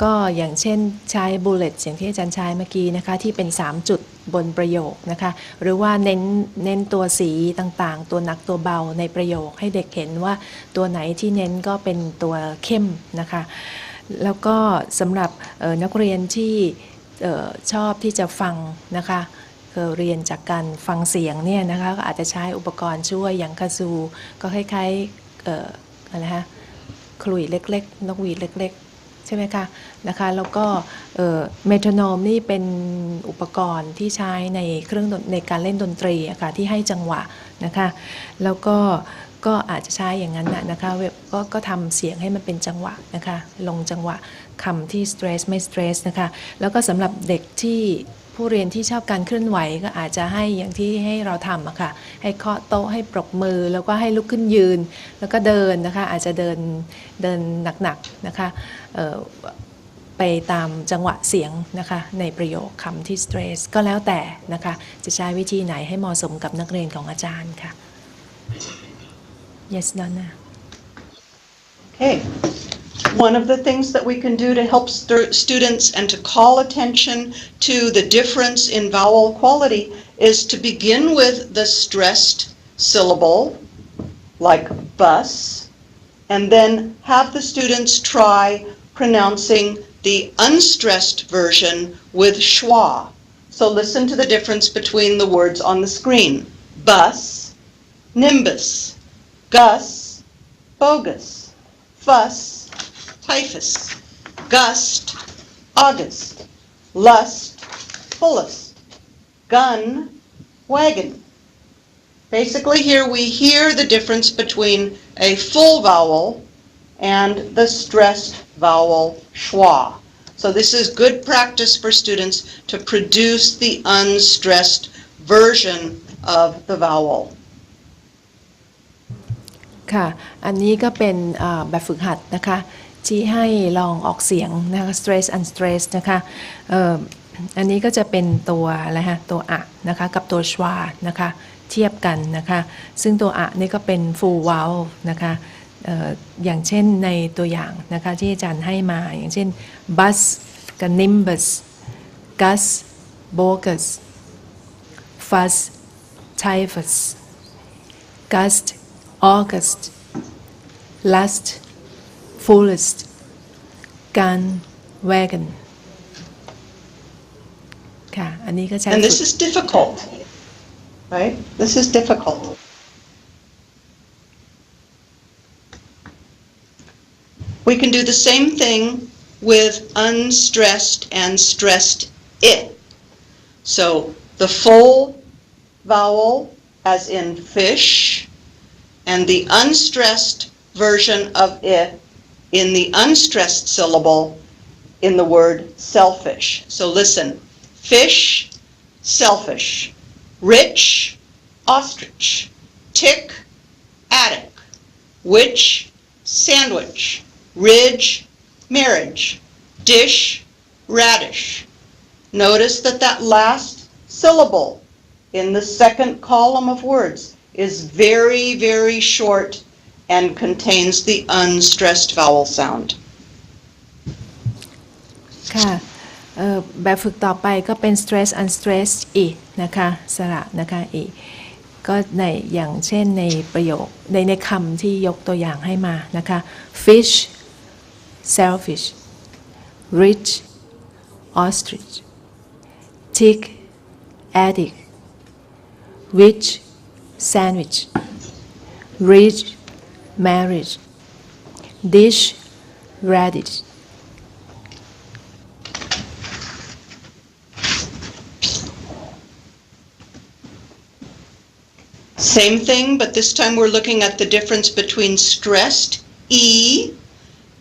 ก็อย่างเช่นใช้ bullet อย่างที่อาจารย์ใช้เมื่อกี้นะคะที่เป็น3จุดบนประโยคนะคะหรือว่าเน้นตัวสีต่างๆตัวหนักตัวเบาในประโยคให้เด็กเห็นว่าตัวไหนที่เน้นก็เป็นตัวเข้มนะคะแล้วก็สำหรับนักเรียนที่ชอบที่จะฟังนะคะเรียนจากการฟังเสียงเนี่ยนะคะก็อาจจะใช้อุปกรณ์ช่วยอย่างคาซูก็คล้ายๆอะไรฮะขลุ่ยเล็กๆนกหวีดเล็กๆใช่ไหมคะนะคะแล้วก็เมโทรโนมนี่เป็นอุปกรณ์ที่ใช้ในเครื่องในการเล่นดนตรีอะค่ะที่ให้จังหวะนะคะแล้วก็อาจจะใช้อย่างนั้นนะคะก็ทำเสียงให้มันเป็นจังหวะนะคะลงจังหวะคำที่ stress ไม่ stress นะคะแล้วก็สำหรับเด็กที่ผู้เรียนที่ชอบการเคลื่อนไหวก็อาจจะให้อย่างที่ให้เราทำอะค่ะให้เคาะโต๊ะให้ปรบมือแล้วก็ให้ลุกขึ้นยืนแล้วก็เดินนะคะอาจจะเดินหนักๆนะคะไปตามจังหวะเสียงนะคะในประโยคคำที่ stress ก็แล้วแต่นะคะจะใช้วิธีไหนให้เหมาะสมกับนักเรียนของอาจารย์ค่ะ Yes, Donna. Okay. One of the things that we can do to help students and to call attention to the difference in vowel quality is to begin with the stressed syllable, like bus, and then have the students try pronouncing the unstressed version with schwa. So listen to the difference between the words on the screen. Bus, nimbus, gus, bogus, fuss, typhus, gust, August, lust, fullest, gun, wagon. Basically here we hear the difference between a full vowel and the stressed vowel schwa. So this is good practice for students to produce the unstressed version of the vowel. ค่ะอันนี้ก็เป็นแบบฝึกหัดนะคะที่ให้ลองออกเสียงนะคะ stress unstress นะคะอันนี้ก็จะเป็นตัวอะไรฮะตัวอะนะคะกับตัว schwa นะคะเทียบกันนะคะซึ่งตัวอะนี่ก็เป็น full vowel นะคะอย่างเช่นในตัวอย่างนะคะที่อาจารย์ให้มาอย่างเช่น bus กับ nimbus gus bogus fuss typhus gust August, lust, fullest, gun, wagon. ค่ะอันนี้ก็ใช้ And this is difficult, right? This is difficult. We can do the same thing with unstressed and stressed it. So the full vowel, as in fish, and the unstressed version of it in the unstressed syllable in the word selfish. So listen, fish, selfish, rich, ostrich, tick, attic, witch, sandwich, ridge, marriage, dish, radish. Notice that last syllable in the second column of words is very, very short and contains the unstressed vowel sound. ค่ะแบบฝึกต่อไปก็เป็น stress unstress อีกนะคะสระนะคะอีกก็ในอย่างเช่นในประโยคในคำที่ยกตัวอย่างให้มานะคะ fish selfish rich ostrich tick attic witch sandwich, ridge, marriage, dish, radish. Same thing, but this time we're looking at the difference between stressed E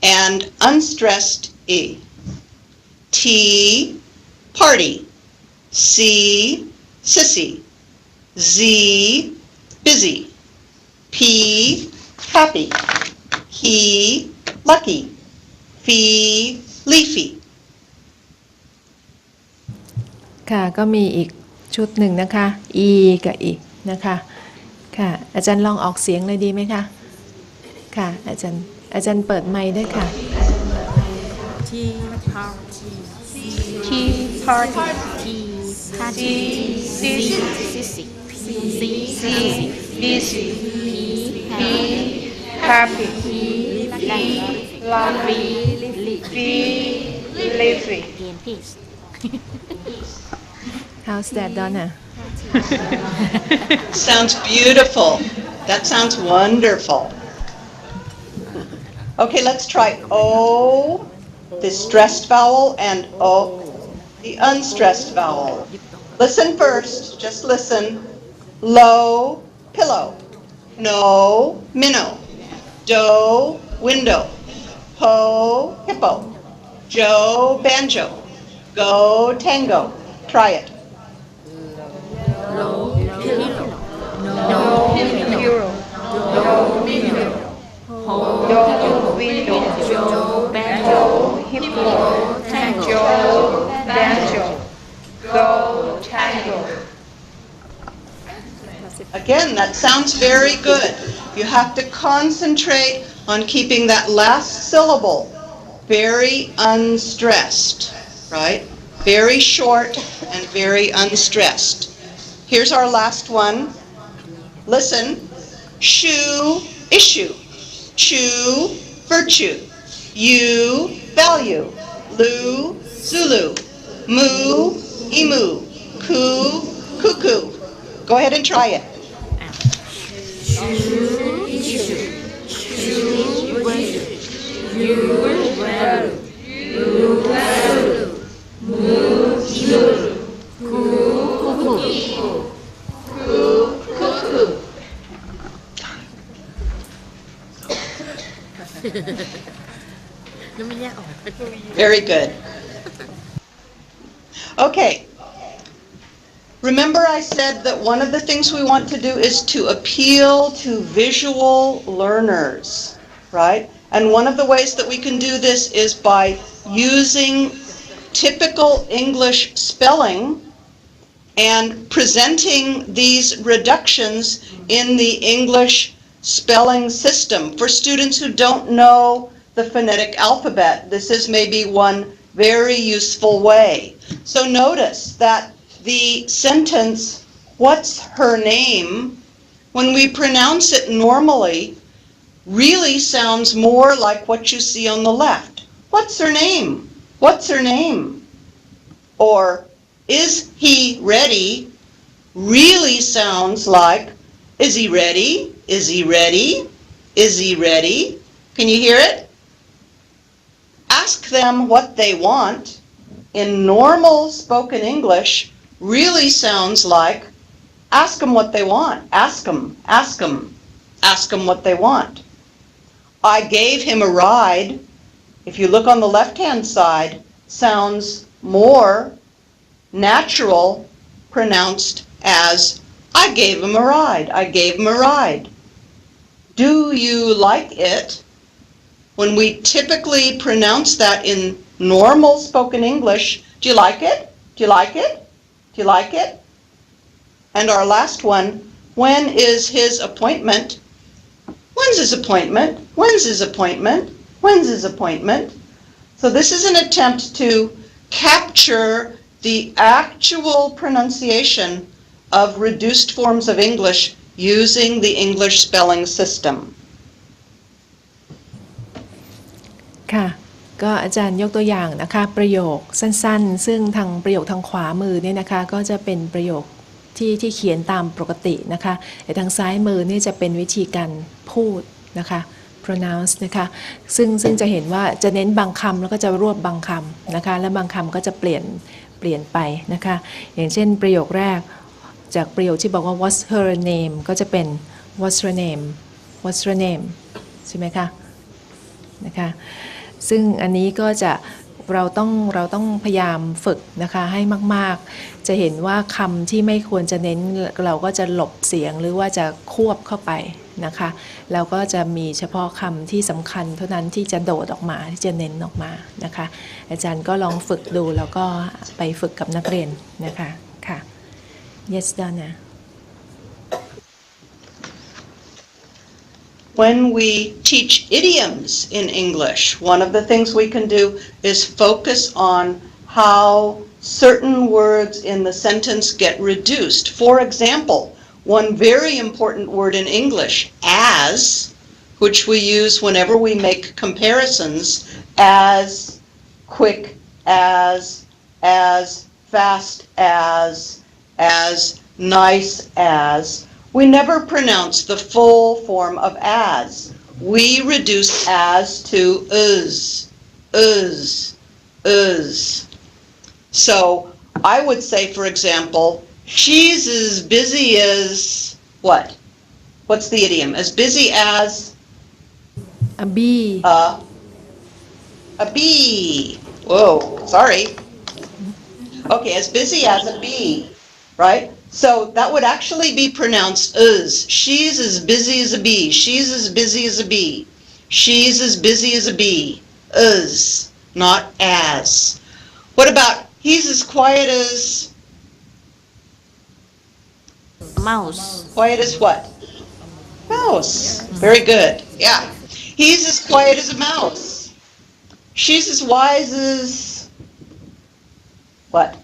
and unstressed E. T, party. C, sissy. Z, busy. P, happy. He, lucky. Fee, leafy. ค่ะก็มีอีกชุดหนึ่งนะคะ e กับ i นะคะค่ะอาจารย์ลองออกเสียงเลยดีไหมคะค่ะอาจารย์เปิดไมค์ด้วยค่ะ Tea party Tea party Tea Tea sissy busy P happy lovely leafy Again peace How's that Donna Sounds beautiful. That sounds wonderful. Okay, let's try O, the stressed vowel, and O, the unstressed vowel. Listen first, just listen. Low, pillow. No, minnow. Do, window. Ho, hippo. Jo, banjo. Go, tango. Try it. Low pillow no hero no window no window Joe no hippo Joe banjo go tango Again, that sounds very good. You have to concentrate on keeping that last syllable very unstressed, right? Very short and very unstressed. Here's our last one. Listen. Shoe, issue. Chew, virtue. You, value. Lu, Zulu. Moo, emu. Coo, cuckoo. Go ahead and try it. Very good. Okay. Remember I said that one of the things we want to do is to appeal to visual learners, right? And one of the ways that we can do this is by using typical English spelling and presenting these reductions in the English spelling system. For students who don't know the phonetic alphabet, this is maybe one very useful way. So notice that the sentence, what's her name, when we pronounce it normally, really sounds more like what you see on the left. What's her name? What's her name? Or, is he ready? Really sounds like, is he ready? Is he ready? Is he ready? Can you hear it? Ask them what they want in normal spoken English really sounds like, ask them what they want. Ask them, ask them, ask them what they want. I gave him a ride, if you look on the left-hand side, sounds more natural pronounced as, I gave him a ride. I gave him a ride. Do you like it? When we typically pronounce that in normal spoken English, do you like it? Do you like it? Do you like it? And our last one, when is his appointment? When's his appointment? When's his appointment? When's his appointment? So this is an attempt to capture the actual pronunciation of reduced forms of English using the English spelling system. ค่ะก็อาจารย์ยกตัวอย่างนะคะประโยคสั้นๆซึ่งทางประโยคทางขวามือเนี่ยนะคะก็จะเป็นประโยคที่เขียนตามปกตินะคะแต่ทางซ้ายมือนี่จะเป็นวิธีการพูดนะคะ pronounce นะคะซึ่งจะเห็นว่าจะเน้นบางคำแล้วก็จะรวบบางคำนะคะและบางคำก็จะเปลี่ยนไปนะคะอย่างเช่นประโยคแรกจากประโยคที่บอกว่า what's her name ก็จะเป็น what's her name what's her name ใช่ไหมคะนะคะซึ่งอันนี้ก็จะ เราต้องพยายามฝึกนะคะให้มากๆจะเห็นว่าคำที่ไม่ควรจะเน้นเราก็จะหลบเสียงหรือว่าจะควบเข้าไปนะคะแล้วก็จะมีเฉพาะคำที่สำคัญเท่านั้นที่จะโดดออกมาที่จะเน้นออกมานะคะอาจารย์ก็ลองฝึกดูแล้วก็ไปฝึกกับนักเรียนนะคะค่ะ Yes Donna When we teach idioms in English, one of the things we can do is focus on how certain words in the sentence get reduced. For example, one very important word in English, as, which we use whenever we make comparisons, as quick as fast as nice as. We never pronounce the full form of as. We reduce as to uz. So I would say, for example, she's as busy as what? What's the idiom? As busy as a bee a bee. Whoa, sorry. Okay, as busy as a bee, right? So that would actually be pronounced uz. She's as busy as a bee. She's as busy as a bee. She's as busy as a bee. Uz, not as. What about he's as quiet as? Mouse. Quiet as what? Mouse. Very good. Yeah. He's as quiet as a mouse. She's as wise as what?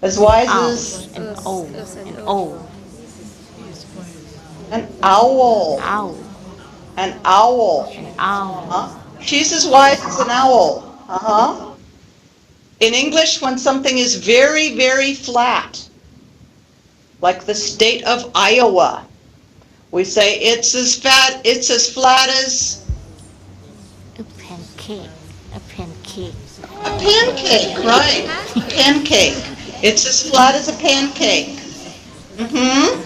As wise as An owl. An owl. an owl. Owl. An owl. An owl. Huh? She's as wise as an owl. Uh-huh. In English, when something is very, very flat, like the state of Iowa, we say it's as flat as A pancake. A pancake. a pancake, right? Pancake. It's as flat as a pancake. Mm-hmm.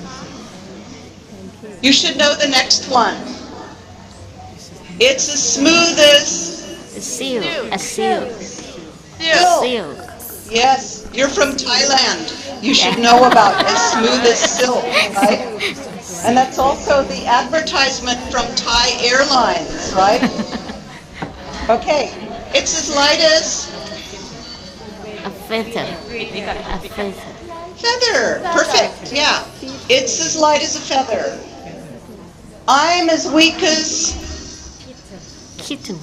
You should know the next one. It's as smooth as A seal. A seal. silk. Seal. Yes, you're from Thailand. You should know about as smooth as silk, right? And that's also the advertisement from Thai Airlines, right? Okay, it's as light as A feather. A feather. feather. Perfect, yeah. It's as light as a feather. I'm as weak as Kitten.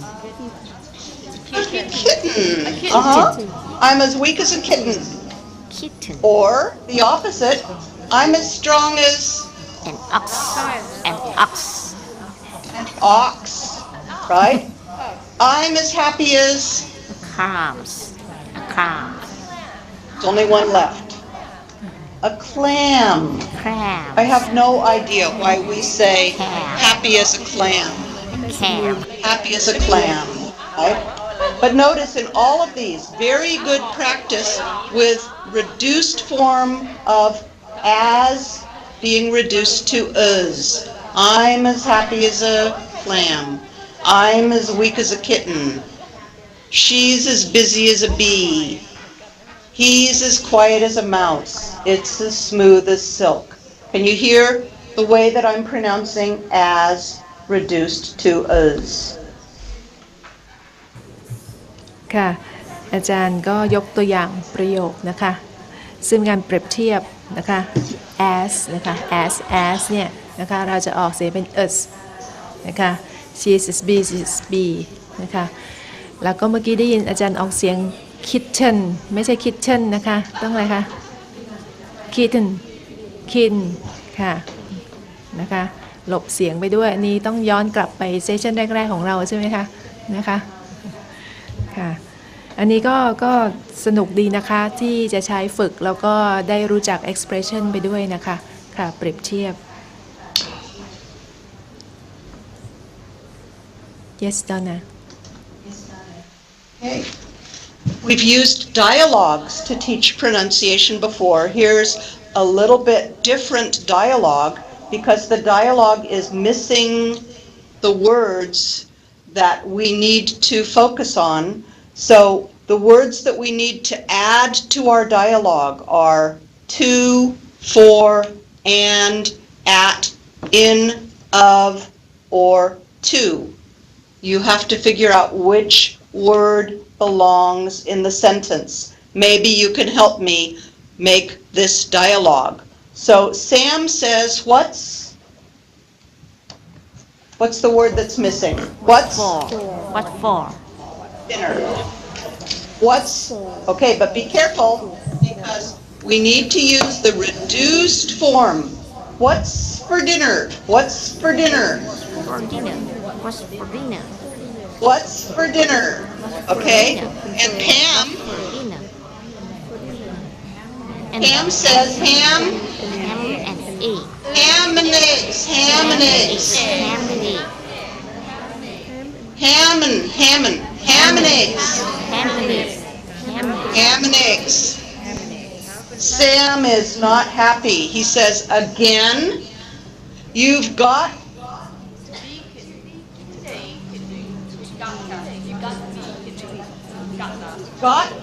a kitten. Uh-huh. I'm as weak as a kitten. Kitten. Or the opposite, I'm as strong as An ox. An ox. an ox, right? I'm as happy as, Clams. A clam. there's only one left, a clam. Crab. I have no idea why we say happy as a clam. Clam. Happy as a clam, right? But notice in all of these, very good practice with reduced form of as being reduced to uz. I'm as happy as a clam. I'm as weak as a kitten. She's as busy as a bee. He's as quiet as a mouse. It's as smooth as silk. Can you hear the way that I'm pronouncing as reduced to uz? ค่ะอาจารย์ก็ยกตัวอย่างประโยคนะคะซึ่งการเปรียบเทียบนะคะ as นะคะ as เนี่ยนะคะเราจะออกเสียงเป็น us นะคะ she is busy as bee นะคะแล้วก็เมื่อกี้ได้ยินอาจารย์ออกเสียง kitten ไม่ใช่ kitten นะคะต้องอะไรคะ kitten ค่ะนะคะหลบเสียงไปด้วยอันนี้ต้องย้อนกลับไปเซสชั่นแรกๆของเราใช่ไหมคะนะคะค่ะอันนี้ก็สนุกดีนะคะที่จะใช้ฝึกแล้วก็ได้รู้จัก expression ไปด้วยนะคะค่ะเปรียบเทียบ Yes Donna Okay. We've used dialogues to teach pronunciation before. Here's a little bit different dialogue because the dialogue is missing the words that we need to focus on. So The words that we need to add to our dialogue are to, for, and, at, in, of, or to. You have to figure out which word belongs in the sentence. Maybe you can help me make this dialogue. So Sam says, what's the word that's missing? What's What for? dinner? What's, okay, but be careful because we need to use the reduced form. What's for dinner? What's for dinner? For dinner. What's for dinner? What's for dinner? Okay, and Pam says ham. Ham and egg. Ham and eggs. Ham and eggs. Ham and egg. Ham and eggs. Ham and egg. Ham and eggs. Sam is not happy. He says, again, you've got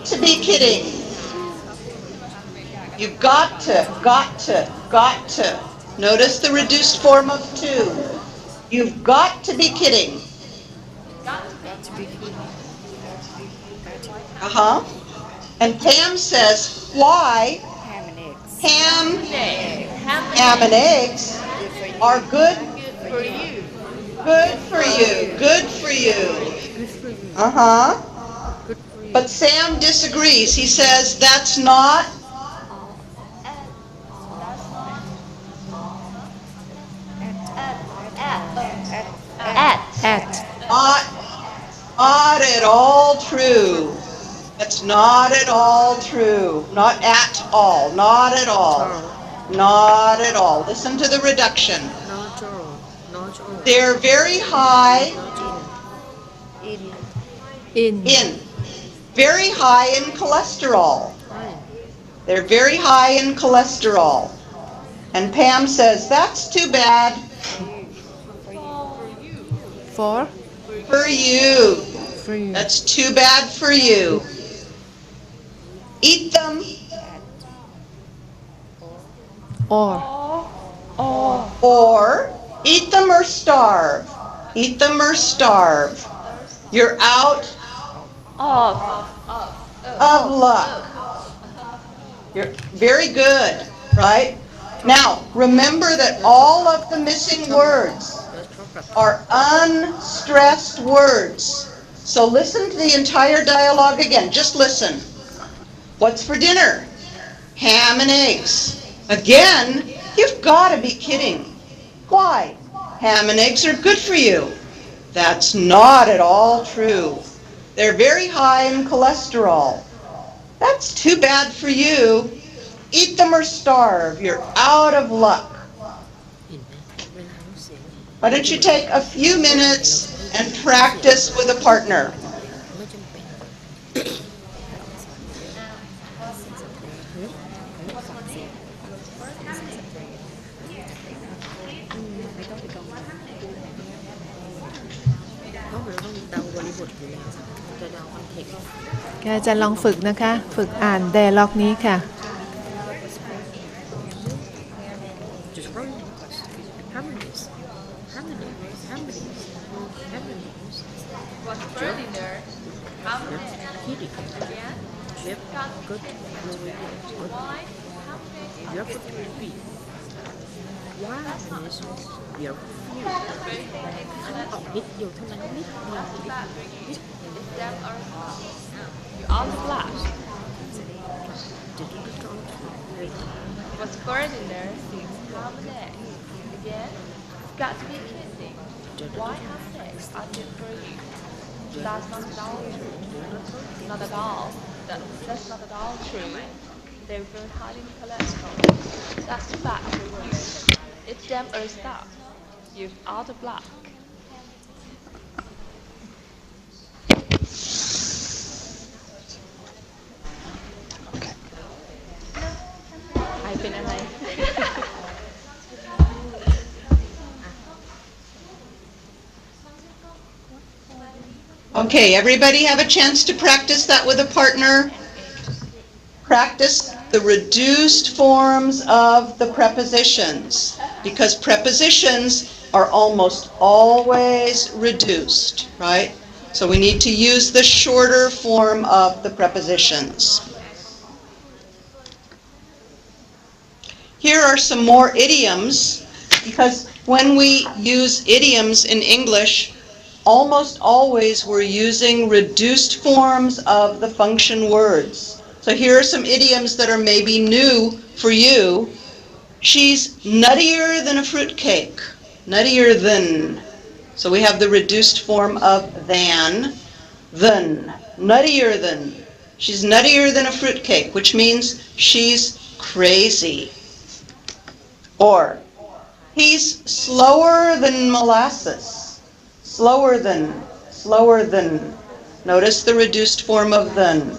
to be kidding. You've got to. Notice the reduced form of to. You've got to be kidding. And Pam says, why? Ham and eggs are good for you. Good for you. But Sam disagrees. He says, that's not. Not at all true. That's not at all true. Not at all. Not at all. Not at all. Listen to the reduction. They're very high in. Very high in cholesterol. They're very high in cholesterol. And Pam says, that's too bad. For you. for you. That's too bad for you. Eat them. Or eat them or starve. Eat them or starve. You're out of luck. You're very good, right? Now, remember that all of the missing words are unstressed words. So listen to the entire dialogue again. Just listen. What's for dinner? Ham and eggs. Again, you've got to be kidding. Why? Ham and eggs are good for you. That's not at all true. They're very high in cholesterol. That's too bad for you. Eat them or starve. You're out of luck. Why don't you take a few minutes and practice with a partner?อาจารย์ลองฝึกนะคะ ฝึกอ่านไดอะล็อกนี้ค่ะ On the flash. What's for dinner? Ham and eggs. Again, got to be kidding. Why ham and eggs are good for you? That's not at all true. Not at all. That's not at all true. They're very high in cholesterol. That's too bad for you. It's them or stop. You're out of luck.เป็นอะไร What Okay, everybody have a chance to practice that with a partner? Practice the reduced forms of the prepositions, because prepositions are almost always reduced, right? So we need to use the shorter form of the prepositions. Here are some more idioms, because when we use idioms in English, almost always we're using reduced forms of the function words. So here are some idioms that are maybe new for you. She's nuttier than a fruitcake. Nuttier than. So we have the reduced form of than. Nuttier than. She's nuttier than a fruitcake, which means she's crazy. Or, he's slower than molasses. Slower than. Notice the reduced form of than,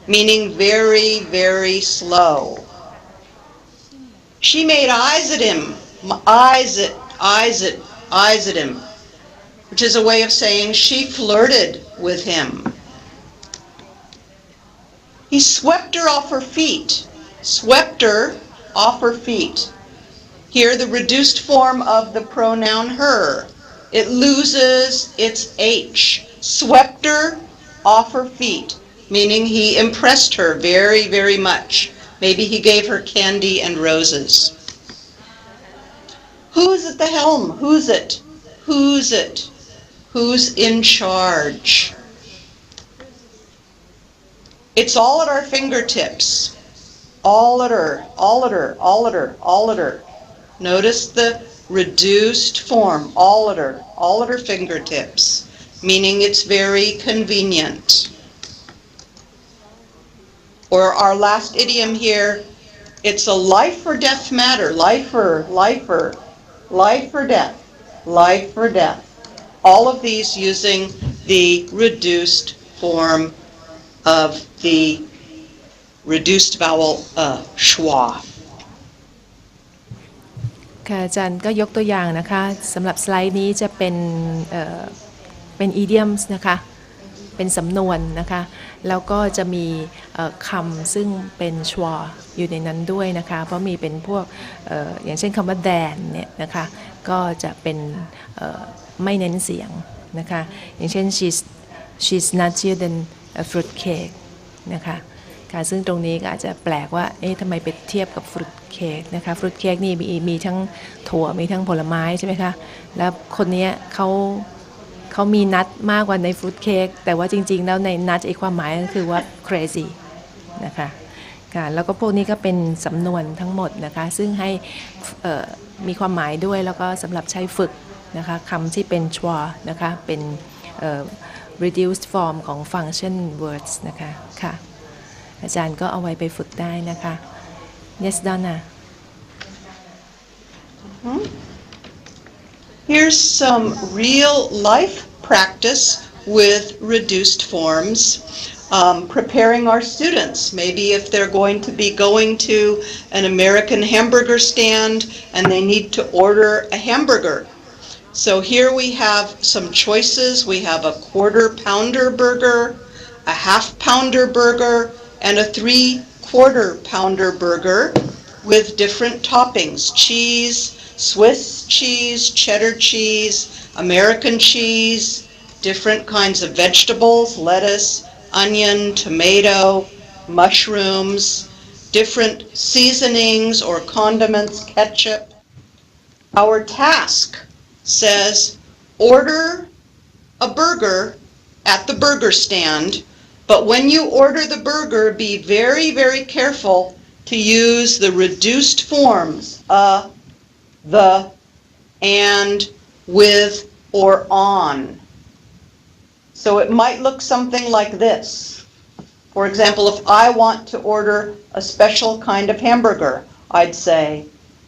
meaning very, very slow. She made eyes at him. Eyes at him, which is a way of saying she flirted with him. He swept her off her feet. Swept her off her feet. Here, the reduced form of the pronoun her. It loses its H. Swept her off her feet, meaning he impressed her very, very much. Maybe he gave her candy and roses. Who's at the helm? Who's it? Who's it? Who's in charge? It's all at our fingertips. All at her, all at her, all at her, all at her. Notice the reduced form, all at her fingertips, meaning it's very convenient. Or our last idiom here, it's a life or death matter. Life or death. All of these using the reduced form of the reduced vowel schwa. ค่ะอาจารย์ก็ยกตัวอย่างนะคะสำหรับสไลด์นี้จะเป็นidioms นะคะเป็นสำนวนนะคะแล้วก็จะมีคำซึ่งเป็น schwa อยู่ในนั้นด้วยนะคะเพราะมีเป็นพวกอย่างเช่นคำว่า dan เนี่ยนะคะก็จะเป็นไม่เน้นเสียงนะคะอย่างเช่น she's nuttier than a fruit cake นะคะค่ะซึ่งตรงนี้ก็อาจจะแปลกว่าทำไมไปเทียบกับฟรุตเค้กนะคะฟรุตเค้กนี่มีทั้งถั่วมีทั้งผลไม้ใช่ไหมคะแล้วคนนี้เขามีนัทมากกว่าในฟรุตเค้กแต่ว่าจริงๆแล้วในนัทอีกความหมายก็คือว่า crazy นะคะค่ะแล้วก็พวกนี้ก็เป็นสำนวนทั้งหมดนะคะซึ่งให้มีความหมายด้วยแล้วก็สำหรับใช้ฝึกนะคะคำที่เป็น schwa นะคะเป็น reduced form ของ function words นะคะค่ะอาจารย์ก็เอาไว้ไปฝึกได้นะคะ Yes Donna Here's some real life practice with reduced forms, preparing our students. Maybe if they're going to be going to an American hamburger stand and they need to order a hamburger. So here we have some choices. We have a quarter-pounder burger, a half-pounder burger, and a 3/4-pounder burger with different toppings: cheese, Swiss cheese, cheddar cheese, American cheese, different kinds of vegetables, lettuce, onion, tomato, mushrooms, different seasonings or condiments, ketchup. Our task says, order a burger at the burger stand, but when you order the burger, be very, very careful to use the reduced forms, the, and, with, or on. So it might look something like this. For example, if I want to order a special kind of hamburger, I'd say,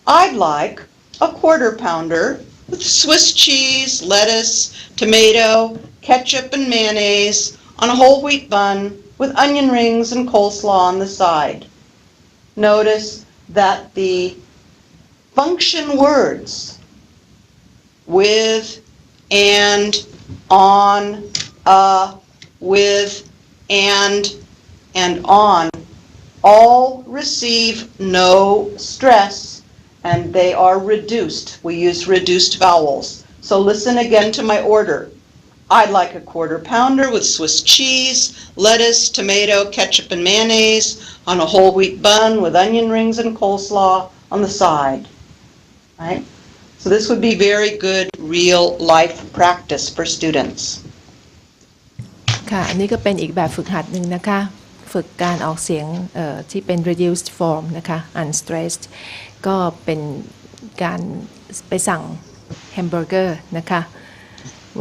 I'd like a quarter-pounder with Swiss cheese, lettuce, tomato, ketchup and mayonnaise on a whole wheat bun with onion rings and coleslaw on the side. Notice that the function words with, and, on, with, and on all receive no stress, and they are reduced. We use reduced vowels. So listen again to my order. I'd like a quarter pounder with Swiss cheese, lettuce, tomato, ketchup, and mayonnaise on a whole wheat bun with onion rings and coleslaw on the side. Right? So this would be very good real life practice for students. ค่ะอันนี้ก็เป็นอีกแบบฝึกหัดหนึ่งนะคะฝึกการออกเสียงที่เป็น reduced form นะคะ unstressed ก็เป็นการไปสั่งแฮมเบอร์เกอร์นะคะ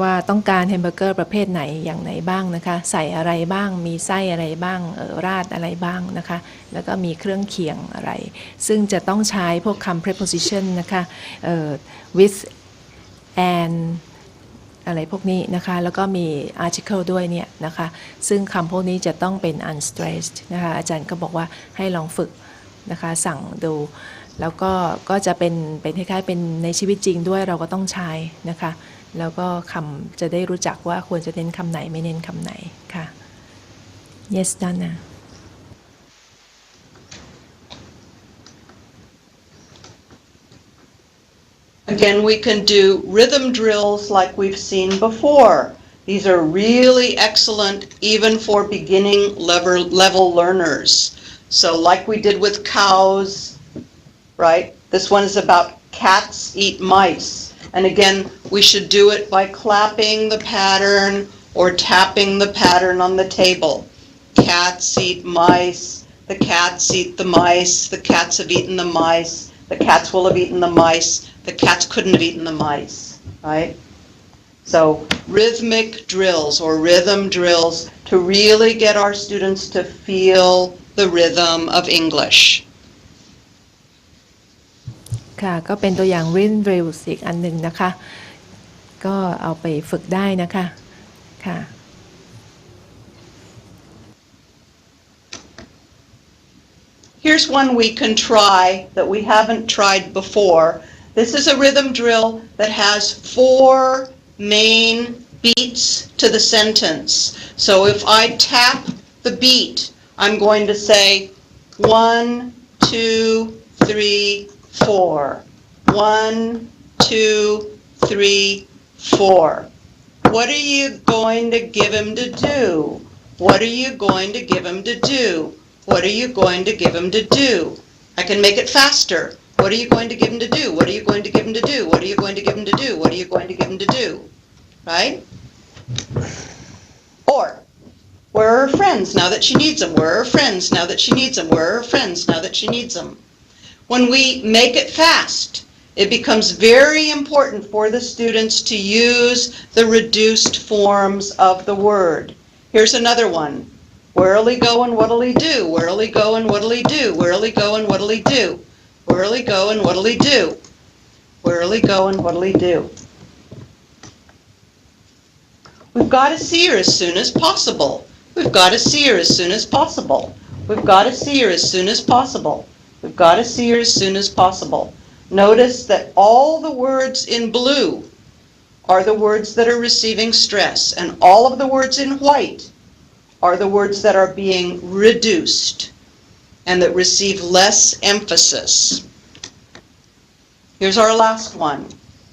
ว่าต้องการแฮมเบอร์เกอร์ประเภทไหนอย่างไหนบ้างนะคะใส่อะไรบ้างมีไส้อะไรบ้างราดอะไรบ้างนะคะแล้วก็มีเครื่องเคียงอะไรซึ่งจะต้องใช้พวกคำ preposition นะคะ with andอะไรพวกนี้นะคะแล้วก็มี article ด้วยเนี่ยนะคะซึ่งคำพวกนี้จะต้องเป็น unstressed นะคะอาจารย์ก็บอกว่าให้ลองฝึกนะคะสั่งดูแล้วก็จะเป็นคล้ายๆเป็นในชีวิตจริงด้วยเราก็ต้องใช้นะคะแล้วก็คำจะได้รู้จักว่าควรจะเน้นคำไหนไม่เน้นคำไหนค่ะ yes Donna Again, we can do rhythm drills like we've seen before. These are really excellent even for beginning level learners. So like we did with cows, right? This one is about cats eat mice. And again, we should do it by clapping the pattern or tapping the pattern on the table. Cats eat mice. The cats eat the mice. The cats have eaten the mice. The cats will have eaten the mice. The cats couldn't have eaten the mice, right? So rhythmic drills or rhythm drills to really get our students to feel the rhythm of English. ค่ะก็เป็นตัวอย่าง rhythm drills อีกอันหนึ่งนะคะก็เอาไปฝึกได้นะคะค่ะ Here's one we can try that we haven't tried before. This is a rhythm drill that has 4 main beats to the sentence. So if I tap the beat, I'm going to say 1, 2, 3, 4. 1, 2, 3, 4. What are you going to give him to do? What are you going to give him to do? What are you going to give him to do? I can make it faster. What are you going to give him to do? What are you going to give him to do? What are you going to give him to do? What are you going to give him to do? Right? Or, where are her friends now that she needs them? Where are her friends now that she needs them? Where are her friends now that she needs them? When we make it fast, it becomes very important for the students to use the reduced forms of the word. Here's another one. Where'll he go and what'll he do? Where'll he go and what'll he do? Where'll he go and what'll he do? Where'll he go and what'll he do? Where'll he go and what'll he do? We've got to see her as soon as possible. We've got to see her as soon as possible. We've got to see her as soon as possible. We've got to see her as soon as possible. Notice that all the words in blue are the words that are receiving stress, and all of the words in white are the words that are being reduced and that receive less emphasis. Here's our last one.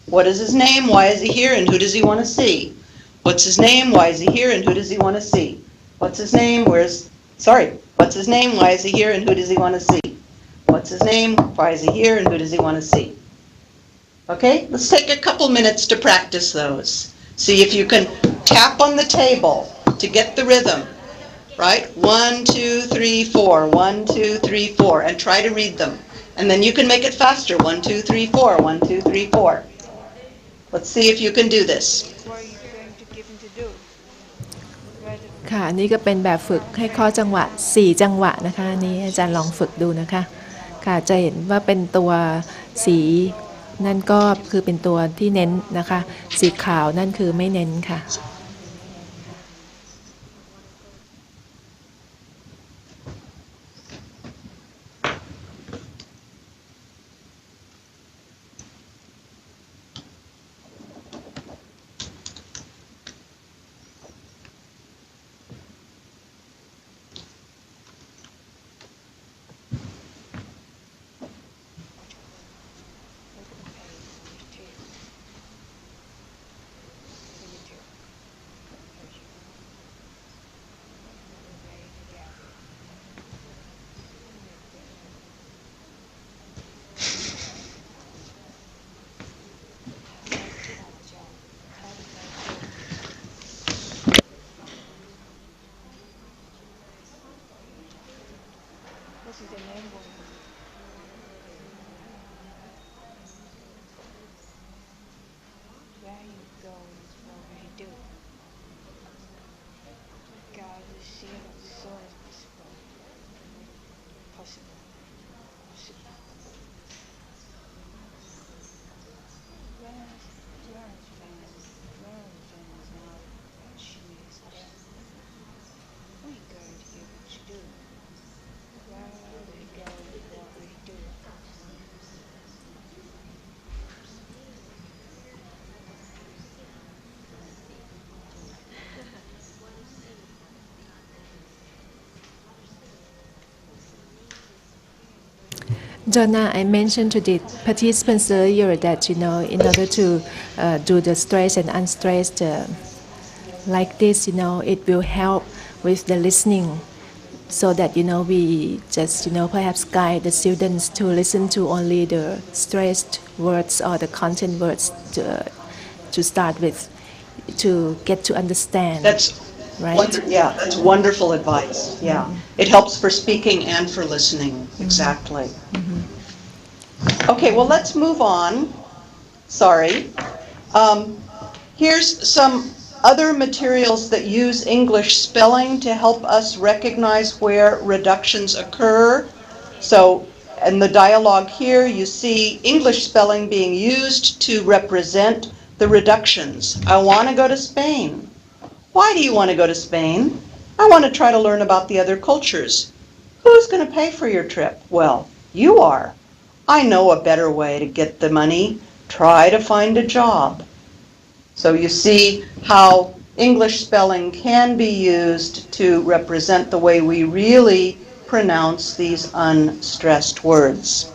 What is his name? Why is he here? And who does he want to see? What's his name? Why is he here? And who does he want to see? What's his name? What's his name? Why is he here? And who does he want to see? What's his name? Why is he here? And who does he want to see? Okay, let's take a couple minutes to practice those. See if you can tap on the table to get the rhythm. Right? 1, 2, 3, 4. 1, 2, 3, 4. And try to read them. And then you can make it faster. 1, 2, 3, 4. 1, 2, 3, 4. Let's see if you can do this. What are you going to give him to do? ค่ะอันนี้ก็เป็นแบบฝึกให้ข้อจังหวะ4จังหวะนะคะอันนี้อาจารย์ลองฝึกดูนะคะค่ะจะเห็นว่าเป็นตัวสีนั่นก็คือเป็นตัวที่เน้นนะคะสีขาวนั่นคือไม่เน้นค่ะ Donna, I mentioned to the participants earlier that in order to do the stressed and unstressed like this, it will help with the listening, so that we just perhaps guide the students to listen to only the stressed words or the content words to start with, to get to understand. That's right. That's wonderful advice. Yeah, it helps for speaking and for listening. Exactly. Okay, well, let's move on. Sorry. Here's some other materials that use English spelling to help us recognize where reductions occur. So in the dialogue here, you see English spelling being used to represent the reductions. I want to go to Spain. Why do you want to go to Spain? I want to try to learn about the other cultures. Who's going to pay for your trip? Well, you are. I know a better way to get the money. Try to find a job. So you see how English spelling can be used to represent the way we really pronounce these unstressed words.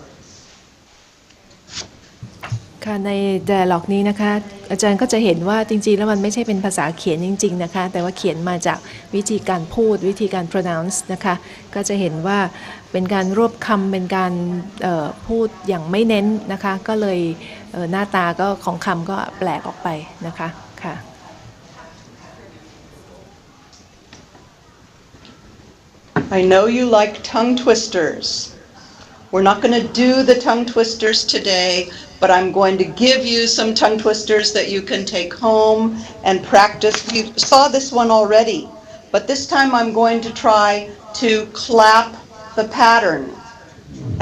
ค่ะใน dialog นี้นะคะอาจารย์ก็จะเห็นว่าจริงๆแล้วมันไม่ใช่เป็นภาษาเขียนจริงๆนะคะแต่ว่าเขียนมาจากวิธีการพูดวิธีการ pronounce นะคะก็จะเห็นว่าเป็นการรวบคำเป็นการพูดอย่างไม่เน้นนะคะก็เลยหน้าตาก็ของคำก็แปลกออกไปนะคะค่ะ I know you like tongue twisters. We're not going to do the tongue twisters today, but I'm going to give you some tongue twisters that you can take home and practice. You saw this one already, but this time I'm going to try to clap the pattern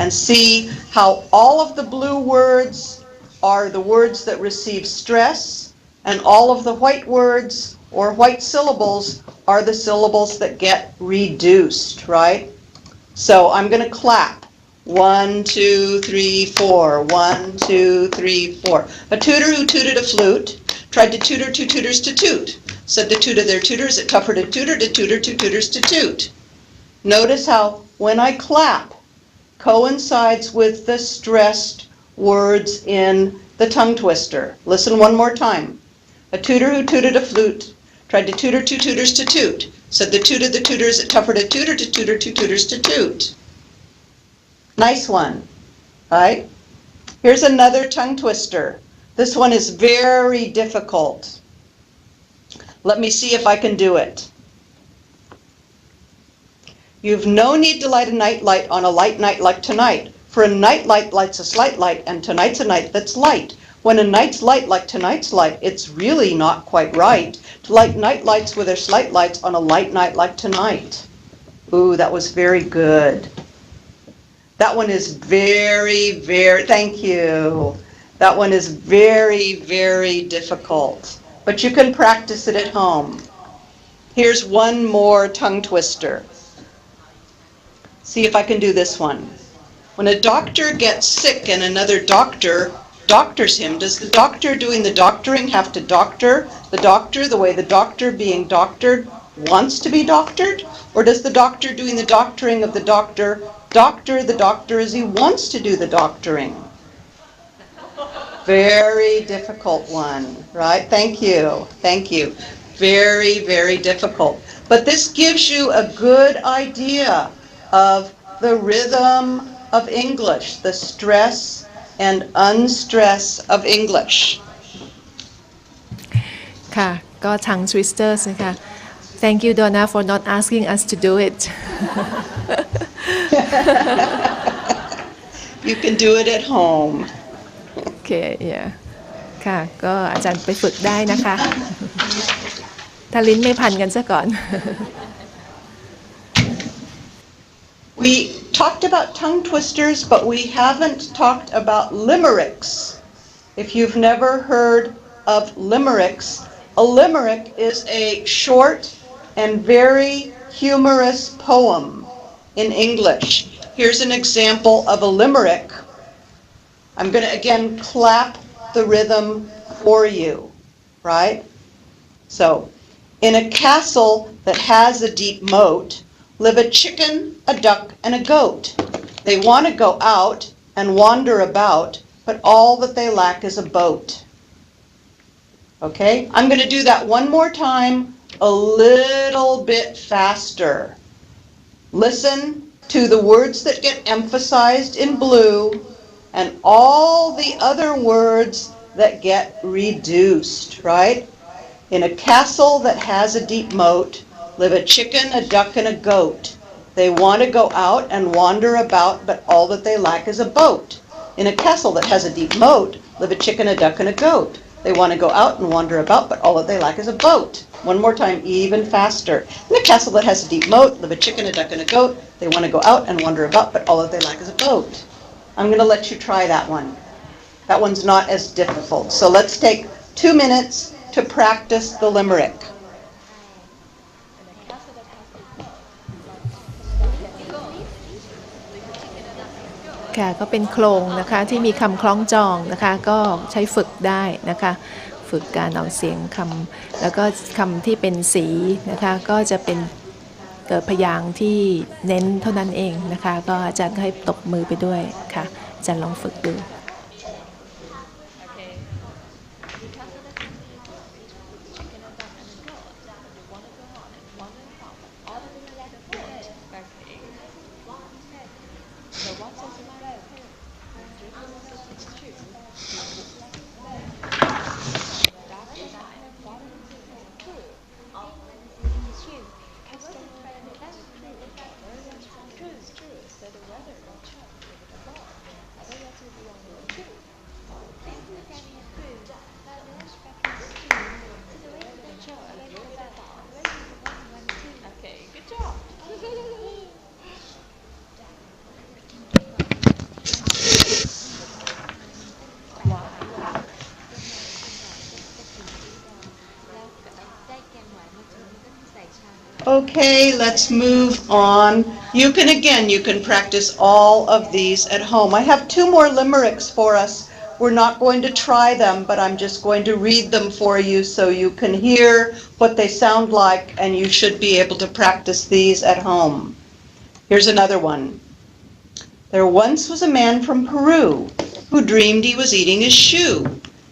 and see how all of the blue words are the words that receive stress, and all of the white words or white syllables are the syllables that get reduced, right? So I'm going to clap. 1, 2, 3, 4. 1, 2, 3, 4. A tutor who tooted a flute tried to tutor two tutors to toot. Said the tutor their tutors, it tougher to tutor two tutors to toot. Notice how when I clap coincides with the stressed words in the tongue twister. Listen one more time. A tutor who tooted a flute tried to tutor two tutors to toot. Said the tutor the tutors, it tougher to tutor two tutors to toot. Nice one, right? Here's another tongue twister. This one is very difficult. Let me see if I can do it. You've no need to light a night light on a light night like tonight, for a night light lights a slight light, and tonight's a night that's light. When a night's light like tonight's light, it's really not quite right to light night lights with their slight lights on a light night like tonight. Ooh, that was very good. That one is very, thank you. That one is very, very difficult, but you can practice it at home. Here's one more tongue twister. See if I can do this one. When a doctor gets sick and another doctor doctors him, does the doctor doing the doctoring have to doctor the doctor the way the doctor being doctored wants to be doctored? Or does the doctor doing the doctoring of the doctor doctor the doctor as he wants to do the doctoring? Very difficult one, right? Thank you. Thank you. Very, very difficult. But this gives you a good idea of the rhythm of English, the stress and unstress of English. ค่ะก็ tongue twisters นะคะ Thank you Donna for not asking us to do it You can do it at home. โอเค yeah ค่ะ ก็อาจารย์ไปฝึกได้นะคะ ถ้าลิ้นไม่พันกันซะก่อน We talked about tongue twisters, but we haven't talked about limericks. If you've never heard of limericks, a limerick is a short and very humorous poem in English. Here's an example of a limerick. I'm going to again clap the rhythm for you, right? So, in a castle that has a deep moat, live a chicken, a duck, and a goat. They want to go out and wander about, but all that they lack is a boat. Okay? I'm going to do that one more time, a little bit faster. Listen to the words that get emphasized in blue and all the other words that get reduced, right? In a castle that has a deep moat, live a chicken, a duck, and a goat. They want to go out and wander about, but all that they lack is a boat. In a castle that has a deep moat, live a chicken, a duck, and a goat. They want to go out and wander about, but all that they lack is a boat. One more time, even faster. In a castle that has a deep moat, live a chicken, a duck, and a goat. They want to go out and wander about, but all that they lack is a boat. I'm going to let you try that one. That one's not as difficult. So let's take 2 minutes to practice the limerick. ค่ะก็เป็นโครงนะคะที่มีคำคล้องจองนะคะก็ใช้ฝึกได้นะคะฝึกการออกเสียงคำแล้วก็คำที่เป็นสีนะคะก็จะเป็นพยางค์ที่เน้นเท่านั้นเองนะคะก็อาจารย์ก็ให้ตบมือไปด้วยค่ะอาจารย์ลองฝึกดู Okay, let's move on. You can practice all of these at home. I have 2 more limericks for us. We're not going to try them, but I'm just going to read them for you so you can hear what they sound like, and you should be able to practice these at home. Here's another one. There once was a man from Peru who dreamed he was eating his shoe.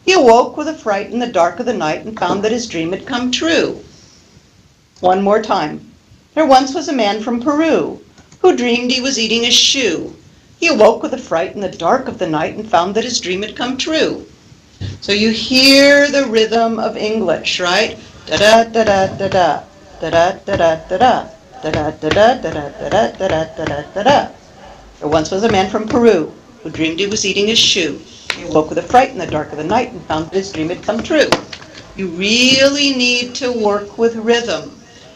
He awoke with a fright in the dark of the night and found that his dream had come true. One more time. There once was a man from Peru who dreamed he was eating his shoe. He awoke with a fright in the dark of the night and found that his dream had come true. So you hear the rhythm of English, right? Da-da-da-da-da-da, da-da-da-da-da-da, da-da-da-da-da-da-da-da-da-da-da. There once was a man from Peru who dreamed he was eating his shoe. He awoke with a fright in the dark of the night and found that his dream had come true. You really need to work with rhythm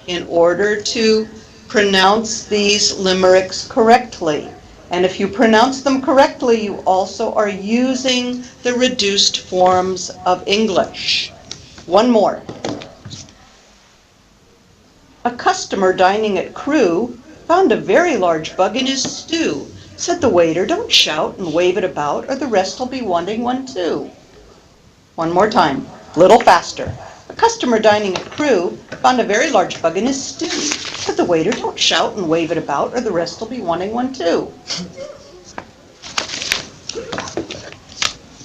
in order to pronounce these limericks correctly. And if you pronounce them correctly, you also are using the reduced forms of English. One more. A customer dining at Crew found a very large bug in his stew. Said the waiter, "Don't shout and wave it about, or the rest will be wanting one too." One more time, a little faster. A customer dining at Crew found a very large bug in his stew. Said the waiter, "Don't shout and wave it about, or the rest will be wanting one too."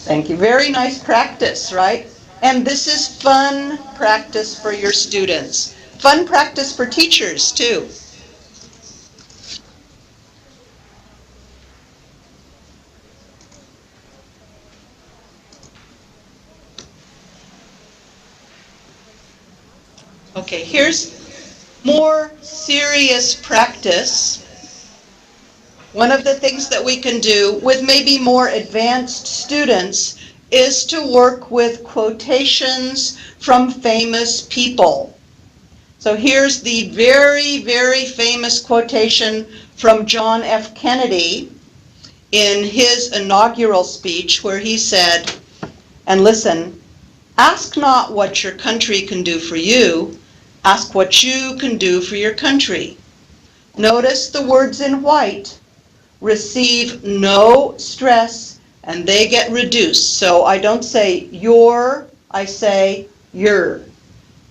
Thank you. Very nice practice, right? And this is fun practice for your students. Fun practice for teachers, too. Okay, here's more serious practice. One of the things that we can do with maybe more advanced students is to work with quotations from famous people. So here's the very, very famous quotation from John F. Kennedy in his inaugural speech, where he said, and listen, "Ask not what your country can do for you, ask what you can do for your country." Notice the words in white receive no stress and they get reduced. So I don't say your, I say your.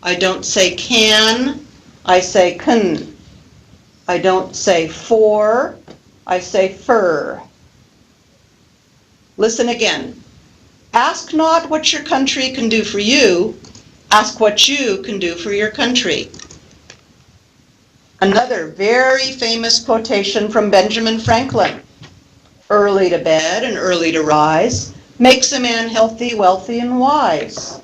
I don't say can, I say can. I don't say for, I say fur. Listen again. Ask not what your country can do for you, ask what you can do for your country. Another very famous quotation from Benjamin Franklin. Early to bed and early to rise makes a man healthy, wealthy, and wise.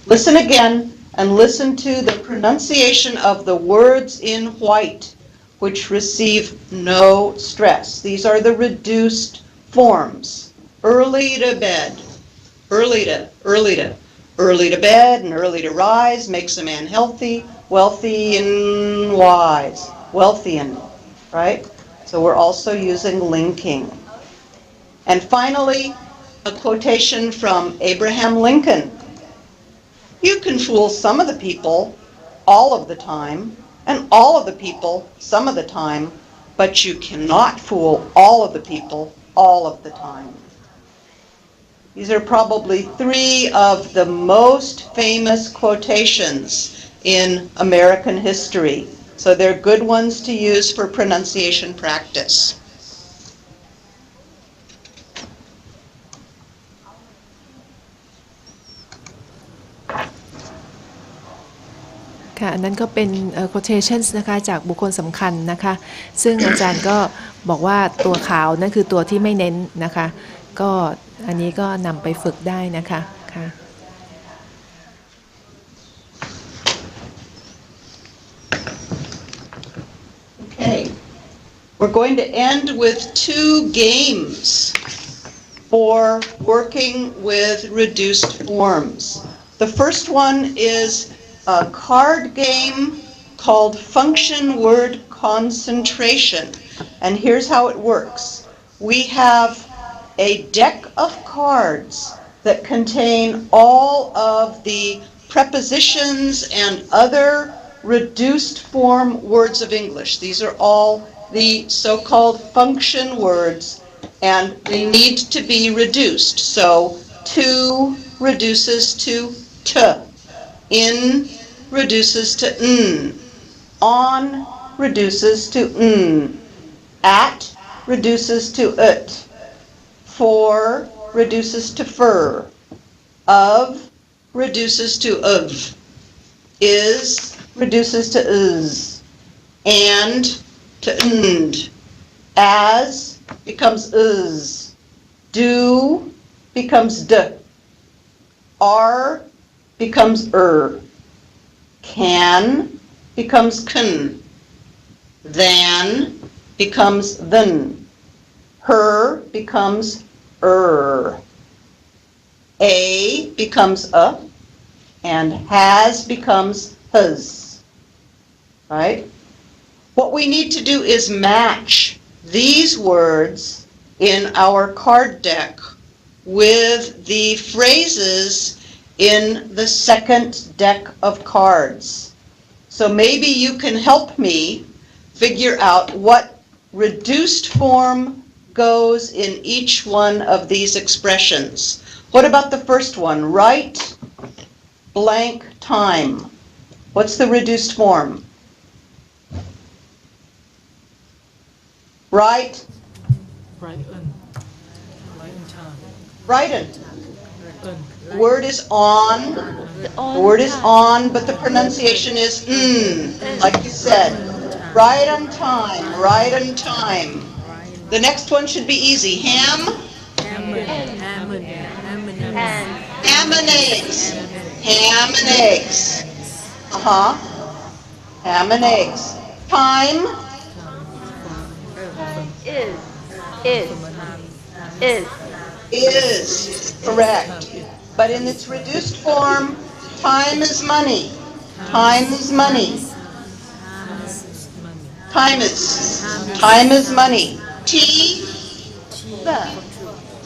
Listen again and listen to the pronunciation of the words in white, which receive no stress. These are the reduced forms. Early to bed, early to bed and early to rise makes a man healthy, wealthy, and wise. Wealthian, right? So we're also using linking. And finally, a quotation from Abraham Lincoln. You can fool some of the people all of the time, and all of the people some of the time, but you cannot fool all of the people all of the time. These are probably three of the most famous quotations in American history. So they're good ones to use for pronunciation practice.ค่ะอันนั้นก็เป็น quotations นะคะจากบุคคลสำคัญนะคะซึ่งอาจารย์ก็บอกว่าตัวขาวนั่นคือตัวที่ไม่เน้นนะคะก็อันนี้ก็นำไปฝึกได้นะคะค่ะ Okay, we're going to end with two games for working with reduced forms. The first one is a card game called Function Word Concentration. And here's how it works. We have a deck of cards that contain all of the prepositions and other reduced form words of English. These are all the so-called function words, and they need to be reduced. So, to reduces to t. In reduces to n. On reduces to n. At reduces to ut. For reduces to fur. Of reduces to of. Is reduces to is. And to and. As becomes is. Do becomes d. Are becomes Can becomes can. Than becomes then. Her becomes A becomes a. And has becomes his. Right? What we need to do is match these words in our card deck with the phrases in the second deck of cards. So maybe you can help me figure out what reduced form goes in each one of these expressions. What about the first one? Write blank time. What's the reduced form? Write. Write. The word is on. The word is on, but the pronunciation is like you said. Right on time, right on time. The next one should be easy. Ham and eggs. Ham and eggs. Ham and eggs. Time. Is. Is. Is. Is. Correct. But in its reduced form, time is money. Time is money. Time is. Time is money. T.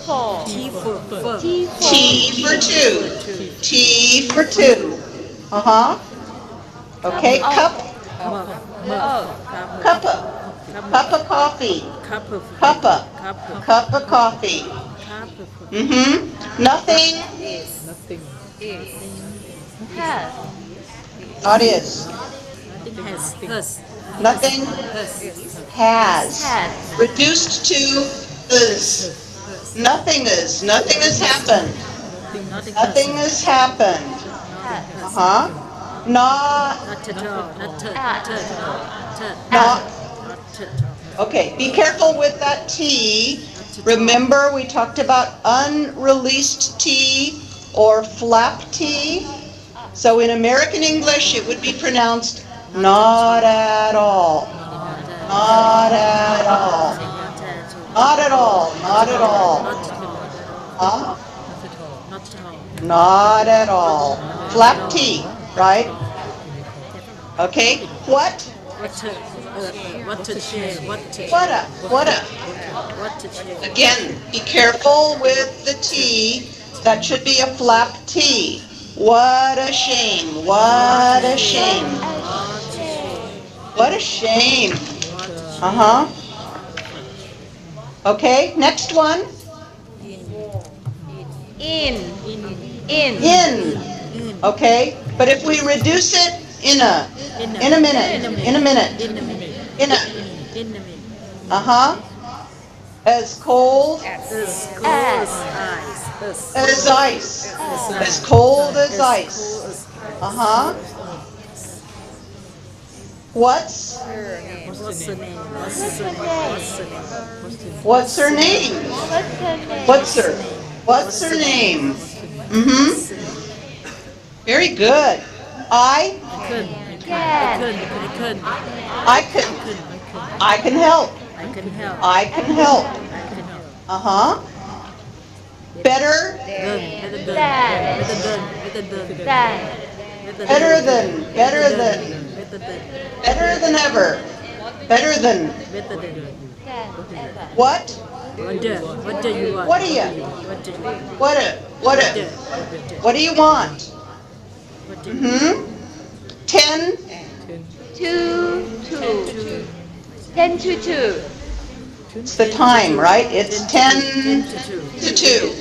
For. T for fur. T for two. T for two. Uh-huh. Okay, cup. Cuppa. Cup of coffee. Cuppa. Cup of coffee. Mm-hmm. Nothing. Has. Not is. Nothing has. Has. Reduced to is. Nothing is. Nothing has happened. Nothing has happened. Has. Uh-huh. Not. Not. Okay, be careful with that T. Remember we talked about unreleased T or flap T. So in American English it would be pronounced not at all. Not at all. Not at all. Not at all. Huh? Not at all. Flap T, right? Okay, what? What a. Again, be careful with the T. That should be a flap T. What a shame. What a shame. What a shame. Uh-huh. Okay, next one. In. In. Okay, but if we reduce it in a minute. Uh-huh. As cold as ice. As cold as ice. Uh-huh. What's her name? What's her name? Mm-hmm. Very good. I can help. I can help. Uh-huh. Better. Better than ever. Better than. What? What do you want? What do you want? Mm-hmm. 10 to 2. It's the time, right? It's 10 to 2.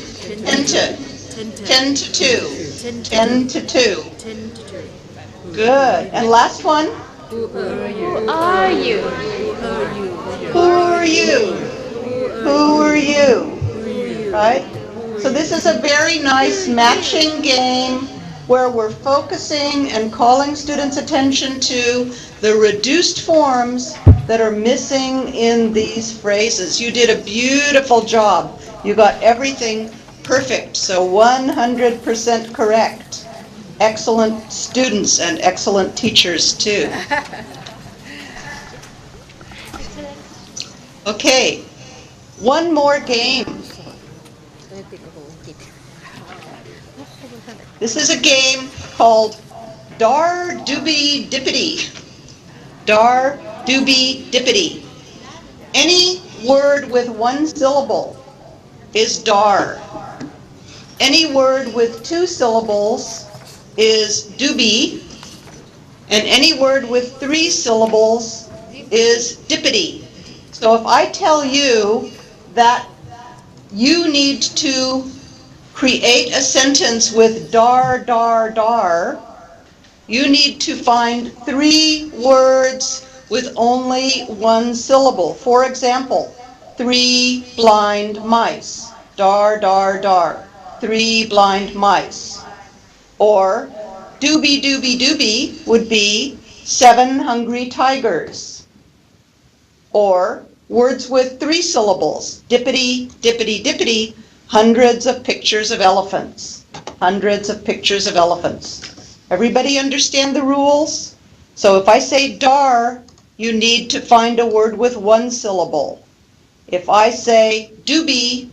10 to 2. 10 to 2. Good. And last one? Who are you? Who are you? Who are you? Right? So this is a very nice matching game where we're focusing and calling students' attention to the reduced forms that are missing in these phrases. You did a beautiful job. You got everything perfect, so 100% correct. Excellent students and excellent teachers too. Okay, one more game. This is a game called Dar Doobie Dippity. Dar Doobie Dippity. Any word with one syllable is dar. Any word with two syllables is doobie. And any word with three syllables is dippity. So if I tell you that you need to create a sentence with dar, dar, dar, you need to find three words with only one syllable. For example, 3 blind mice. Dar, dar, dar. 3 blind mice. Or doobie, doobie, doobie would be 7 hungry tigers. Or words with 3 syllables. Dippity, dippity, dippity. Hundreds of pictures of elephants. Hundreds of pictures of elephants. Everybody understand the rules? So if I say dar, you need to find a word with one syllable. If I say doobie,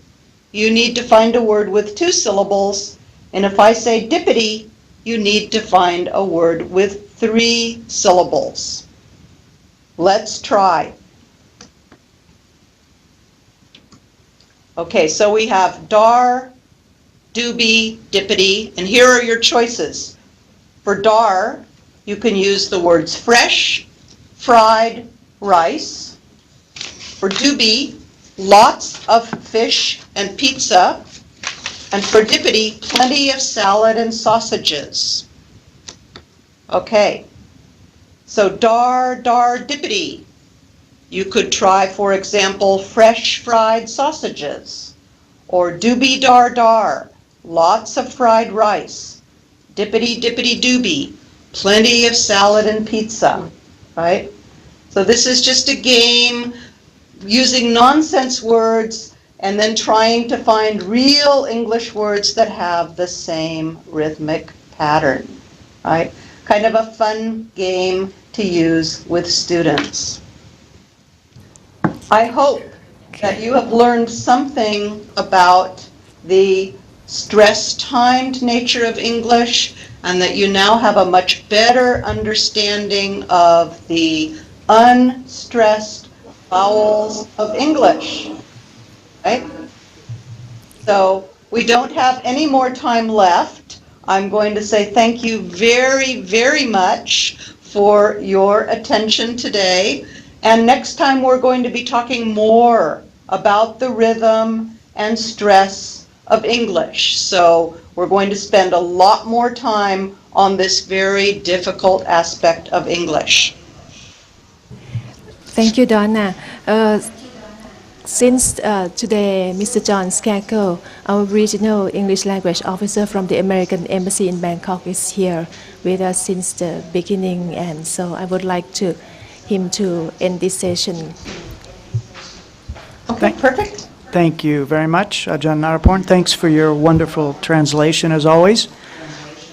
you need to find a word with 2 syllables, and if I say dippity, you need to find a word with 3 syllables. Let's try. Okay, so we have dar, doobie, dippity, and here are your choices. For dar, you can use the words fresh, fried, rice. For doobie, lots of fish and pizza. And for dippity, plenty of salad and sausages. Okay, so dar, dippity. You could try, for example, fresh fried sausages. Or doobie dar, lots of fried rice. Dippity doobie, plenty of salad and pizza, right? So this is just a game using nonsense words and then trying to find real English words that have the same rhythmic pattern, right? Kind of a fun game to use with students. I hope that you have learned something about the stress-timed nature of English and that you now have a much better understanding of the unstressed vowels of English, right? So we don't have any more time left. I'm going to say thank you very, very much for your attention today. And next time we're going to be talking more about the rhythm and stress of English. So we're going to spend a lot more time on this very difficult aspect of English. Thank you, Donna. Since today, Mr. John Skakel, our regional English language officer from the American Embassy in Bangkok, is here with us since the beginning, and so I would like him to end this session. Okay, perfect. Thank you very much, Ajahn Naraporn. Thanks for your wonderful translation, as always.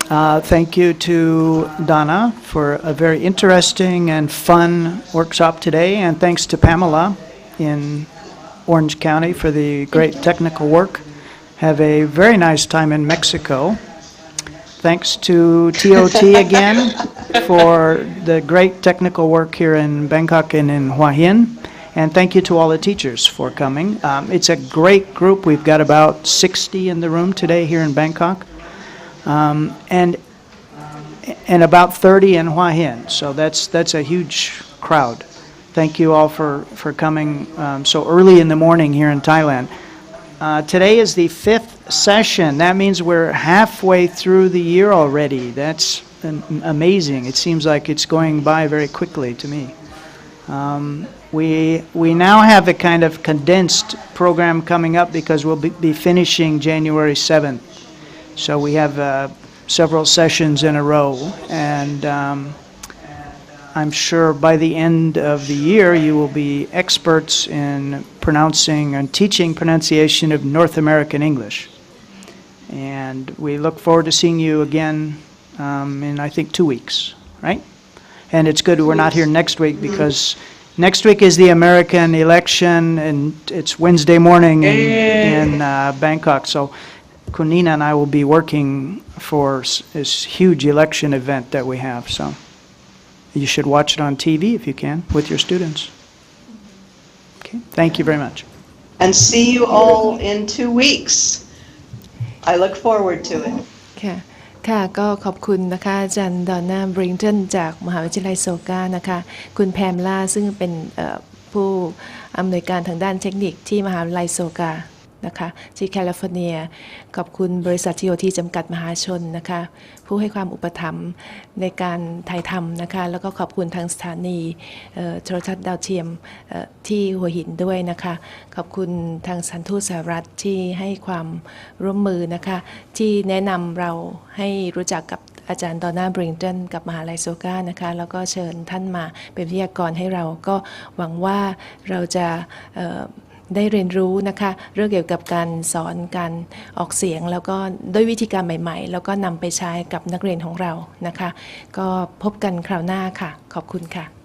Thank you to Donna for a very interesting and fun workshop today, and thanks to Pamela in Orange County for the great technical work. Have a very nice time in Mexico. Thanks to TOT again for the great technical work here in Bangkok and in Hua Hin. And thank you to all the teachers for coming. It's a great group. We've got about 60 in the room today here in Bangkok. And about 30 in Hua Hin. So that's a huge crowd. Thank you all for coming so early in the morning here in Thailand. Today is the 5th session. That means we're halfway through the year already. That's amazing. It seems like it's going by very quickly to me. We now have a kind of condensed program coming up because we'll be finishing January 7th. So we have several sessions in a row, and I'm sure by the end of the year you will be experts in pronouncing and teaching pronunciation of North American English. And we look forward to seeing you again in, I think, 2 weeks, right? And it's good we're not here next week because next week is the American election, and it's Wednesday morning in Bangkok. So Kunina and I will be working for this huge election event that we have. So you should watch it on TV if you can with your students. Okay, thank you very much. And see you all in 2 weeks. I look forward to it. ค่ะก็ขอบคุณนะคะอาจารย์ดอนน่าบริงตันจากมหาวิทยาลัยโซกานะคะคุณแพมล่าซึ่งเป็นผู้อำนวยการทางด้านเทคนิคที่มหาวิทยาลัยโซกานะคะที่แคลิฟอร์เนียขอบคุณบริษัท TOT จำกัดมหาชนนะคะผู้ให้ความอุปถัมภ์ในการถ่ายทำนะคะแล้วก็ขอบคุณทางสถานีโทรทัศน์ดาวเทียมที่หัวหินด้วยนะคะขอบคุณทางสถานทูตสหรัฐที่ให้ความร่วมมือนะคะที่แนะนำเราให้รู้จักกับอาจารย์ดอนน่าบริงตันกับมหาวิทยาลัยโซกานะคะแล้วก็เชิญท่านมาเป็นวิทยากรให้เราก็หวังว่าเราจะได้เรียนรู้นะคะเรื่องเกี่ยวกับการสอนการออกเสียงแล้วก็ด้วยวิธีการใหม่ๆแล้วก็นำไปใช้กับนักเรียนของเรานะคะก็พบกันคราวหน้าค่ะขอบคุณค่ะ